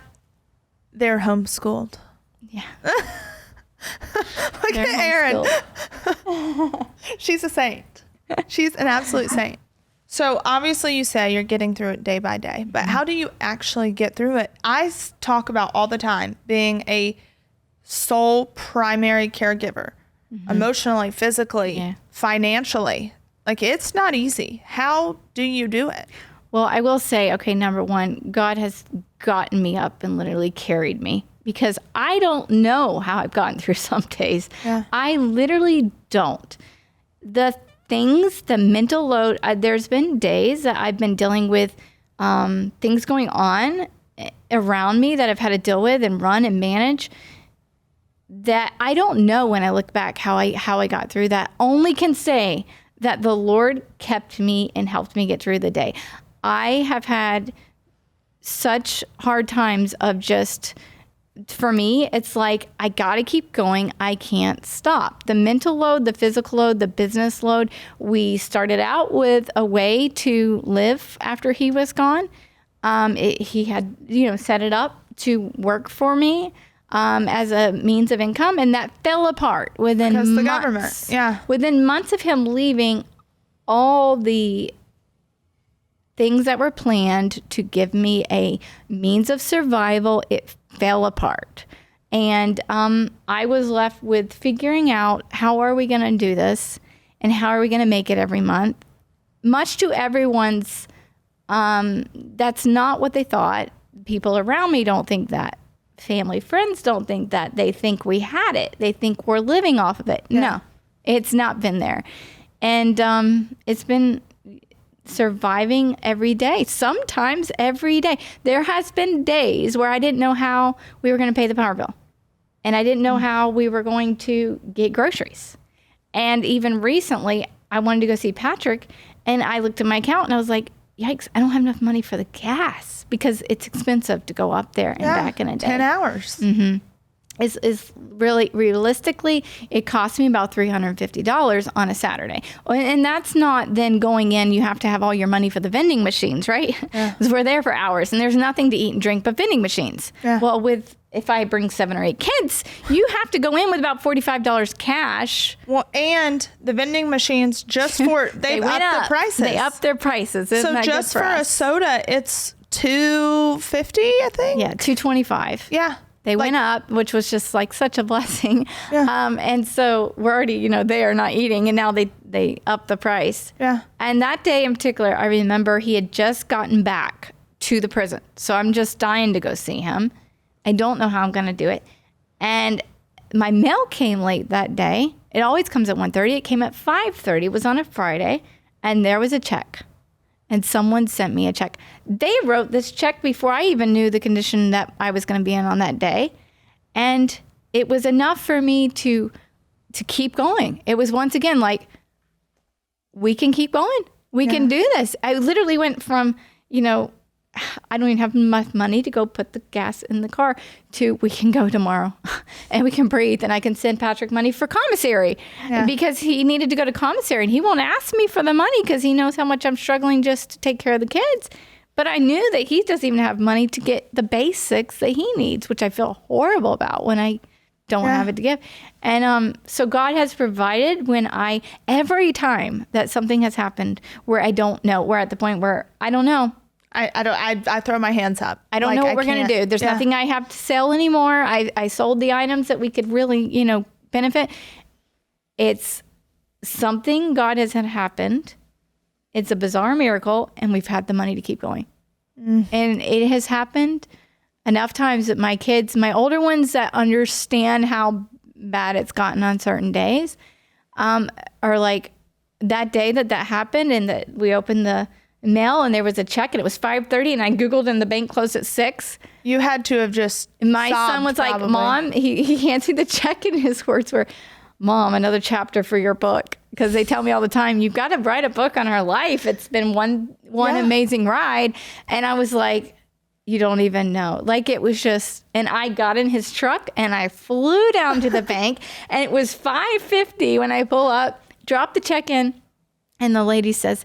Speaker 1: they're homeschooled.
Speaker 2: Yeah.
Speaker 1: Look at Erin. She's a saint. She's an absolute saint. So obviously you say you're getting through it day by day, but how do you actually get through it? I talk about all the time being a sole primary caregiver, emotionally, physically, financially. Like, it's not easy. How do you do it?
Speaker 2: Well, I will say, okay, number one, God has gotten me up and literally carried me. Because I don't know how I've gotten through some days. Yeah. I literally don't. The mental load, there's been days that I've been dealing with things going on around me that I've had to deal with and run and manage, that I don't know when I look back how I got through that. Only can say that the Lord kept me and helped me get through the day. I have had such hard times of just... For me, it's like, I got to keep going. I can't stop. The mental load, the physical load, the business load. We started out with a way to live after he was gone. He had, set it up to work for me as a means of income, and that fell apart within
Speaker 1: Because the
Speaker 2: months.
Speaker 1: government, yeah.
Speaker 2: Within months of him leaving, all the things that were planned to give me a means of survival, it fell apart. And I was left with figuring out, how are we going to do this? And how are we going to make it every month? Much to everyone's, that's not what they thought. People around me don't think that. Family, friends don't think that. They think we had it. They think we're living off of it. Yeah. No, it's not been there. And it's been surviving every day, sometimes every day. There has been days where I didn't know how we were going to pay the power bill. And I didn't know how we were going to get groceries. And even recently, I wanted to go see Patrick, and I looked at my account and I was like, yikes, I don't have enough money for the gas because it's expensive to go up there and back in a day.
Speaker 1: 10 hours.
Speaker 2: Mm-hmm. Is really, realistically, it cost me about $350 on a Saturday. And that's not then going in, you have to have all your money for the vending machines, right? Yeah. Because we're there for hours and there's nothing to eat and drink but vending machines. Yeah. Well, if I bring 7 or 8 kids, you have to go in with about $45 cash.
Speaker 1: Well, and the vending machines just for, they've upped the prices.
Speaker 2: They upped their prices. Isn't
Speaker 1: so just for a soda, it's $2.50, I think?
Speaker 2: Yeah, $2.25.
Speaker 1: Yeah.
Speaker 2: They went up, which was just like such a blessing. Yeah. And so we're already, there not eating, and now they up the price.
Speaker 1: Yeah.
Speaker 2: And that day in particular, I remember he had just gotten back to the prison. So I'm just dying to go see him. I don't know how I'm going to do it. And my mail came late that day. It always comes at 1:30. It came at 5:30. It was on a Friday. And there was a check. And someone sent me a check. They wrote this check before I even knew the condition that I was going to be in on that day. And it was enough for me to keep going. It was once again like, we can keep going. We can do this. I literally went from, I don't even have enough money to go put the gas in the car to we can go tomorrow and we can breathe and I can send Patrick money for commissary because he needed to go to commissary and he won't ask me for the money because he knows how much I'm struggling just to take care of the kids. But I knew that he doesn't even have money to get the basics that he needs, which I feel horrible about when I don't have it to give. And so God has provided when every time that something has happened where I don't know, we're at the point where I don't know.
Speaker 1: I throw my hands up.
Speaker 2: I don't know what we're going to do. There's nothing I have to sell anymore. I sold the items that we could really, benefit. It's something God has had happened. It's a bizarre miracle, and we've had the money to keep going. And it has happened enough times that my kids, my older ones that understand how bad it's gotten on certain days, are like, that day that happened and that we opened the mail and there was a check and it was 5:30 and I Googled and the bank closed at 6.
Speaker 1: You had to have just
Speaker 2: My son was probably like, Mom, he hands me the check and his words were, Mom, another chapter for your book. Because they tell me all the time, you've got to write a book on our life. It's been one amazing ride. And I was like, you don't even know. Like it was just, and I got in his truck and I flew down to the bank and it was 5:50 when I pull up, drop the check in, and the lady says,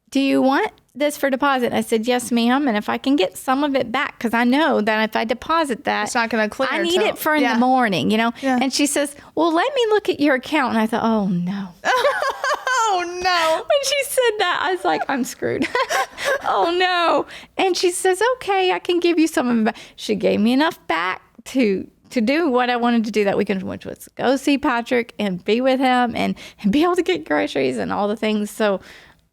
Speaker 2: do you want this for deposit? I said, yes, ma'am. And if I can get some of it back, because I know that if I deposit that,
Speaker 1: it's not going to clear.
Speaker 2: I need it for in the morning, Yeah. And she says, well, let me look at your account. And I thought, oh, no.
Speaker 1: Oh, no.
Speaker 2: When she said that, I was like, I'm screwed. Oh, no. And she says, okay, I can give you some of it back. She gave me enough back to do what I wanted to do that weekend, which was go see Patrick and be with him and be able to get groceries and all the things. So,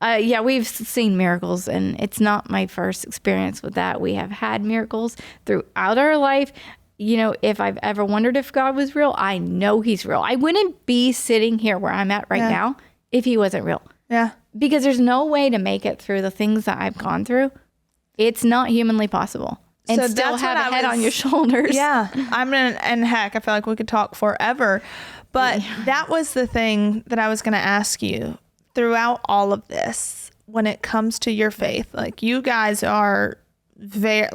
Speaker 2: we've seen miracles, and it's not my first experience with that. We have had miracles throughout our life. If I've ever wondered if God was real, I know he's real. I wouldn't be sitting here where I'm at right now if he wasn't real. Yeah. Because there's no way to make it through the things that I've gone through. It's not humanly possible. And so still have a head on your shoulders.
Speaker 1: Yeah. And heck, I feel like we could talk forever. But that was the thing that I was going to ask you. Throughout all of this, when it comes to your faith, like you guys are very,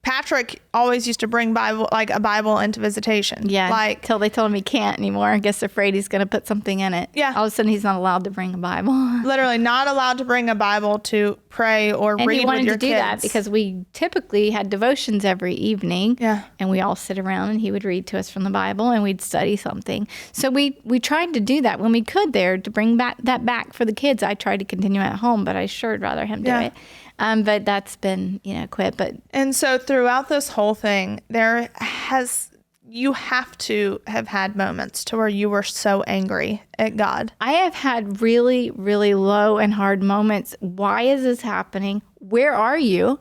Speaker 1: Patrick always used to bring a Bible into visitation.
Speaker 2: Yeah, till they told him he can't anymore. I guess they're afraid he's going to put something in it.
Speaker 1: Yeah.
Speaker 2: All of a sudden, he's not allowed to bring a Bible.
Speaker 1: Literally not allowed to bring a Bible to pray or read with your kids. And he wanted to do that
Speaker 2: because we typically had devotions every evening.
Speaker 1: Yeah.
Speaker 2: And we all sit around and he would read to us from the Bible and we'd study something. So we tried to do that when we could there to bring that back for the kids. I tried to continue at home, but I sure would rather him do it. But that's been, quit.
Speaker 1: And so throughout this whole thing, you have to have had moments to where you were so angry at God.
Speaker 2: I have had really, really low and hard moments. Why is this happening? Where are you?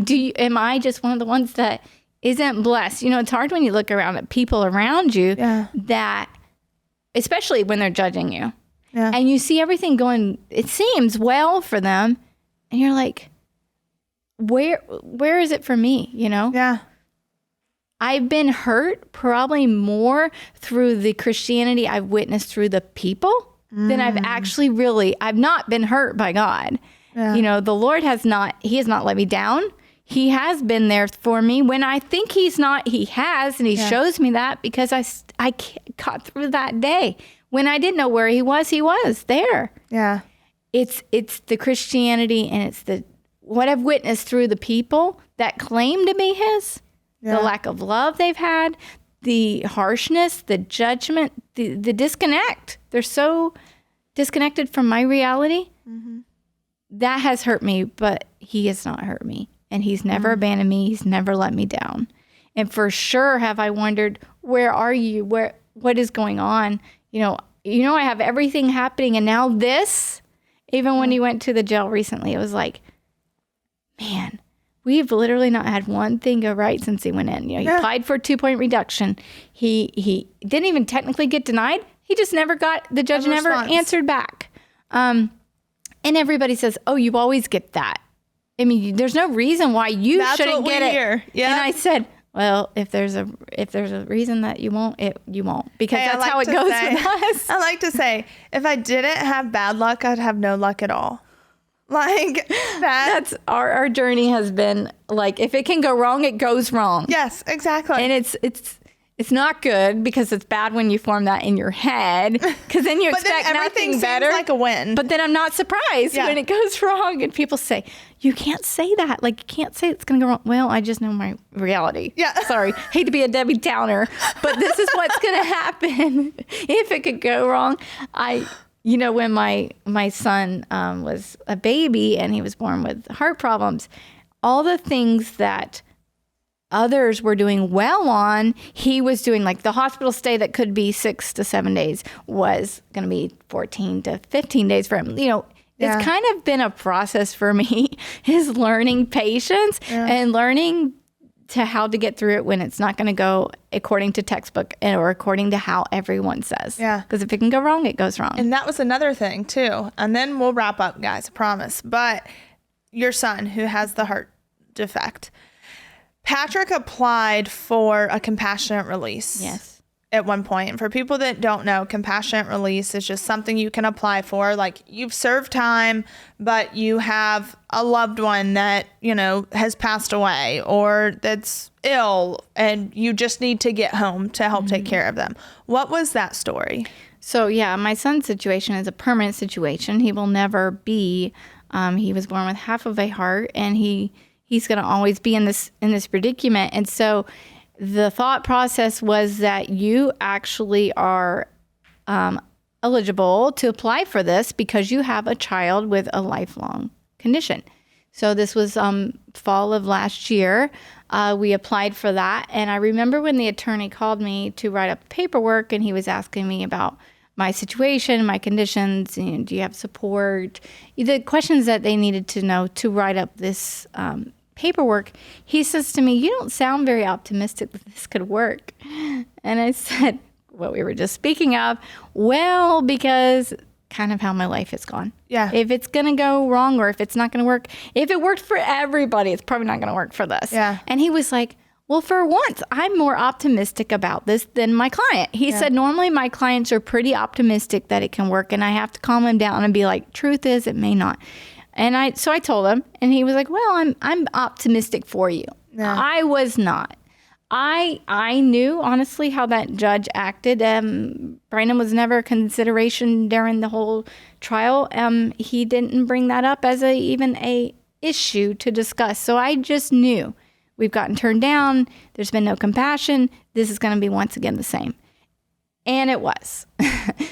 Speaker 2: Am I just one of the ones that isn't blessed? It's hard when you look around at people around you that, especially when they're judging you, and you see everything going, it seems well for them. And you're like, where is it for me,
Speaker 1: Yeah.
Speaker 2: I've been hurt probably more through the Christianity I've witnessed through the people than I've actually I've not been hurt by God. Yeah. The Lord he has not let me down. He has been there for me when I think he's not, he has, and he shows me that because I got through that day. When I didn't know where he was there.
Speaker 1: Yeah.
Speaker 2: It's the Christianity and it's what I've witnessed through the people that claim to be his, the lack of love they've had, the harshness, the judgment, the disconnect. They're so disconnected from my reality. Mm-hmm. That has hurt me, but he has not hurt me. And he's never abandoned me. He's never let me down. And for sure have I wondered, where are you? What is going on? I have everything happening and now this. Even when he went to the jail recently, it was like, man, we've literally not had one thing go right since he went in. He applied for a 2-point reduction. He didn't even technically get denied. He just the judge never answered back. And everybody says, oh, you always get that. I mean, there's no reason why you shouldn't get it.
Speaker 1: Yeah.
Speaker 2: And I said, well, if there's a reason that you won't, you won't, because that's how it goes with us.
Speaker 1: I like to say, if I didn't have bad luck, I'd have no luck at all. Like
Speaker 2: that's our journey has been like, if it can go wrong, it goes wrong.
Speaker 1: Yes, exactly.
Speaker 2: And it's not good because it's bad when you form that in your head, because then you expect nothing better.
Speaker 1: Like a win.
Speaker 2: But then I'm not surprised when it goes wrong and people say, you can't say that. Like, you can't say it's going to go wrong. Well, I just know my reality.
Speaker 1: Yeah.
Speaker 2: Sorry. Hate to be a Debbie Downer, but this is what's going to happen if it could go wrong. When my son was a baby and he was born with heart problems, all the things that others were doing well on, he was doing, like the hospital stay that could be 6 to 7 days was going to be 14 to 15 days for him. It's kind of been a process for me, is learning patience and learning how to get through it when it's not going to go according to textbook or according to how everyone says.
Speaker 1: Yeah.
Speaker 2: Because if it can go wrong, it goes wrong.
Speaker 1: And that was another thing too. And then we'll wrap up, guys, I promise. But your son who has the heart defect, Patrick applied for a compassionate release.
Speaker 2: Yes.
Speaker 1: At one point. And for people that don't know, compassionate release is just something you can apply for. Like, you've served time, but you have a loved one that, has passed away or that's ill and you just need to get home to help take care of them. What was that story? So,
Speaker 2: my son's situation is a permanent situation. He will never be, he was born with half of a heart and he's going to always be in this predicament. And so the thought process was that you actually are eligible to apply for this because you have a child with a lifelong condition. So this was fall of last year. We applied for that. And I remember when the attorney called me to write up paperwork and he was asking me about my situation, my conditions, and do you have support? The questions that they needed to know to write up this paperwork. He says to me, you don't sound very optimistic that this could work. And I said, what we were just speaking of, well, because kind of how my life has gone.
Speaker 1: Yeah.
Speaker 2: If it's going to go wrong or if it's not going to work, if it worked for everybody, it's probably not going to work for this.
Speaker 1: Yeah.
Speaker 2: And he was like, well, for once, I'm more optimistic about this than my client. He said, normally my clients are pretty optimistic that it can work, and I have to calm him down and be like, truth is, it may not. And so I told him, and he was like, well, I'm optimistic for you.
Speaker 1: No.
Speaker 2: I was not. I knew, honestly, how that judge acted. Brandon was never a consideration during the whole trial. He didn't bring that up as even a issue to discuss. So I just knew we've gotten turned down. There's been no compassion. This is going to be once again the same. And it was.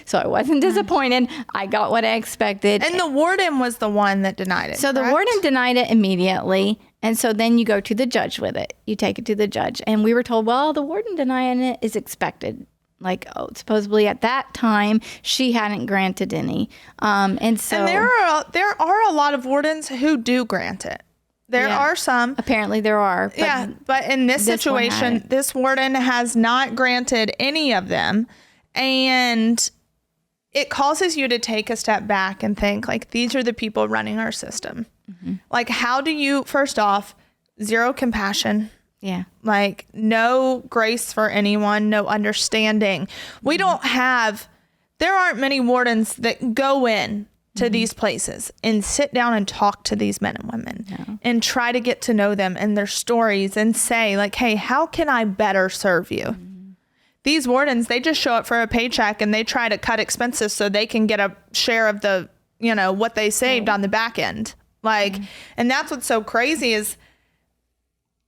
Speaker 2: So I wasn't disappointed. I got what I expected.
Speaker 1: And the warden was the one that denied it.
Speaker 2: So
Speaker 1: correct?
Speaker 2: the warden denied it immediately. And so then you go to the judge with it. You take it to the judge. And we were told, well, the warden denying it is expected. Like, supposedly at that time, she hadn't granted any. And
Speaker 1: there are a lot of wardens who do grant it. There are some.
Speaker 2: Apparently there are.
Speaker 1: But in this situation, this warden has not granted any of them. And it causes you to take a step back and think, like, these are the people running our system. Mm-hmm. Like, how do you, first off, zero compassion.
Speaker 2: Yeah.
Speaker 1: Like, no grace for anyone, no understanding. We don't have, there aren't many wardens that go in to these places and sit down and talk to these men and women and try to get to know them and their stories and say, like, hey, how can I better serve you? These wardens, they just show up for a paycheck and they try to cut expenses so they can get a share of the, what they saved on the back end. Like, and that's what's so crazy is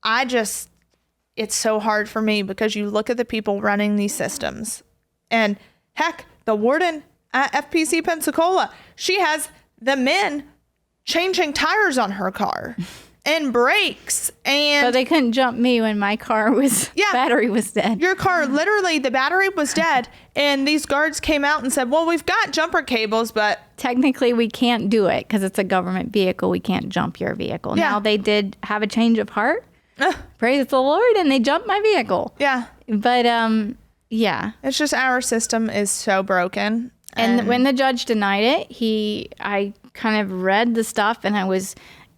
Speaker 1: it's so hard for me because you look at the people running these systems and heck, the warden at FPC Pensacola, she has the men changing tires on her car and brakes. And
Speaker 2: so they couldn't jump me when my car battery was dead.
Speaker 1: Your car, literally, the battery was dead. And these guards came out and said, well, we've got jumper cables, but
Speaker 2: technically we can't do it because it's a government vehicle. We can't jump your vehicle. Yeah. Now they did have a change of heart. Praise the Lord. And they jumped my vehicle.
Speaker 1: Yeah.
Speaker 2: But, yeah.
Speaker 1: It's just our system is so broken.
Speaker 2: And when the judge denied it, I kind of read the stuff and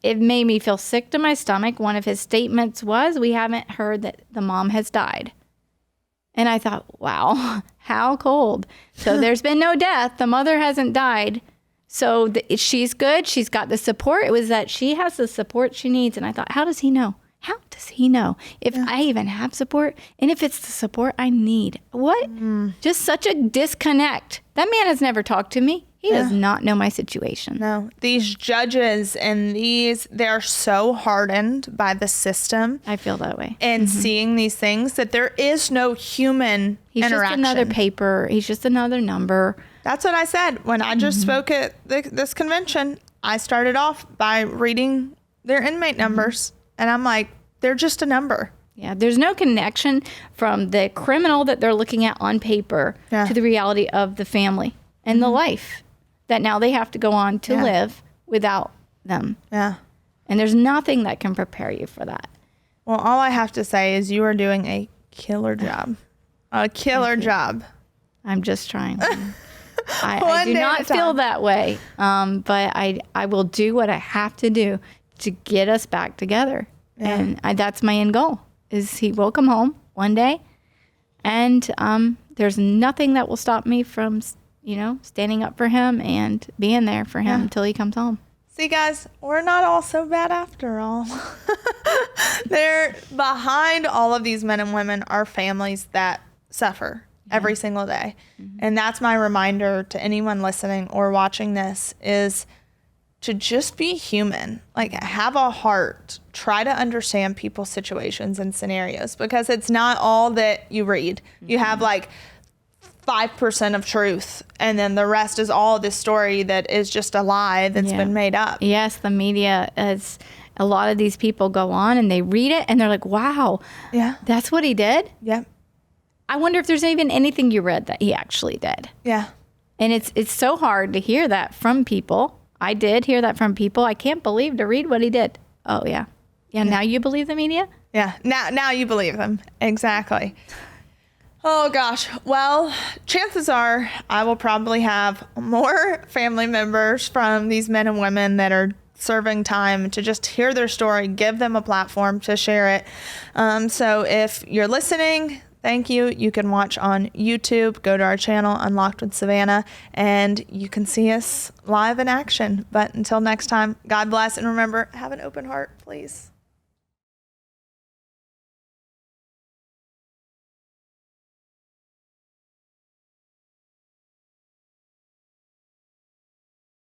Speaker 2: it made me feel sick to my stomach. One of his statements was, we haven't heard that the mom has died. And I thought, wow, how cold. So there's been no death. The mother hasn't died. So she's good. She's got the support. It was that she has the support she needs. And I thought, how does he know? How does he know if I even have support and if it's the support I need? What? Just such a disconnect. That man has never talked to me. He does not know my situation.
Speaker 1: No, these judges and they're so hardened by the system.
Speaker 2: I feel that way.
Speaker 1: And seeing these things that there is no human interaction.
Speaker 2: He's just another paper. He's just another number.
Speaker 1: That's what I said. When I just spoke at this convention, I started off by reading their inmate numbers. And I'm like, they're just a number.
Speaker 2: Yeah, there's no connection from the criminal that they're looking at on paper to the reality of the family and the life that now they have to go on to live without them.
Speaker 1: Yeah.
Speaker 2: And there's nothing that can prepare you for that.
Speaker 1: Well, all I have to say is you are doing a killer job. A killer job.
Speaker 2: I'm just trying. I do not feel that way. But I will do what I have to do to get us back together. Yeah. And that's my end goal, is he will come home one day. And there's nothing that will stop me from, standing up for him and being there for him until he comes home.
Speaker 1: See, guys, we're not all so bad after all. They're behind all of these men and women are families that suffer every single day. And that's my reminder to anyone listening or watching this is to just be human, like have a heart, try to understand people's situations and scenarios because it's not all that you read. You have like 5% of truth and then the rest is all this story that is just a lie that's been made up.
Speaker 2: Yes, the media is, a lot of these people go on and they read it and they're like, wow, that's what he did?
Speaker 1: Yeah.
Speaker 2: I wonder if there's even anything you read that he actually did.
Speaker 1: Yeah.
Speaker 2: And it's so hard to hear that from people. I did hear that from people. I can't believe to read what he did. Oh, yeah. Yeah, now you believe the media?
Speaker 1: Yeah, now you believe them. Exactly. Oh, gosh. Well, chances are I will probably have more family members from these men and women that are serving time to just hear their story, give them a platform to share it. So if you're listening, thank you. You can watch on YouTube. Go to our channel, Unlocked with Savannah, and you can see us live in action. But until next time, God bless. And remember, have an open heart, please.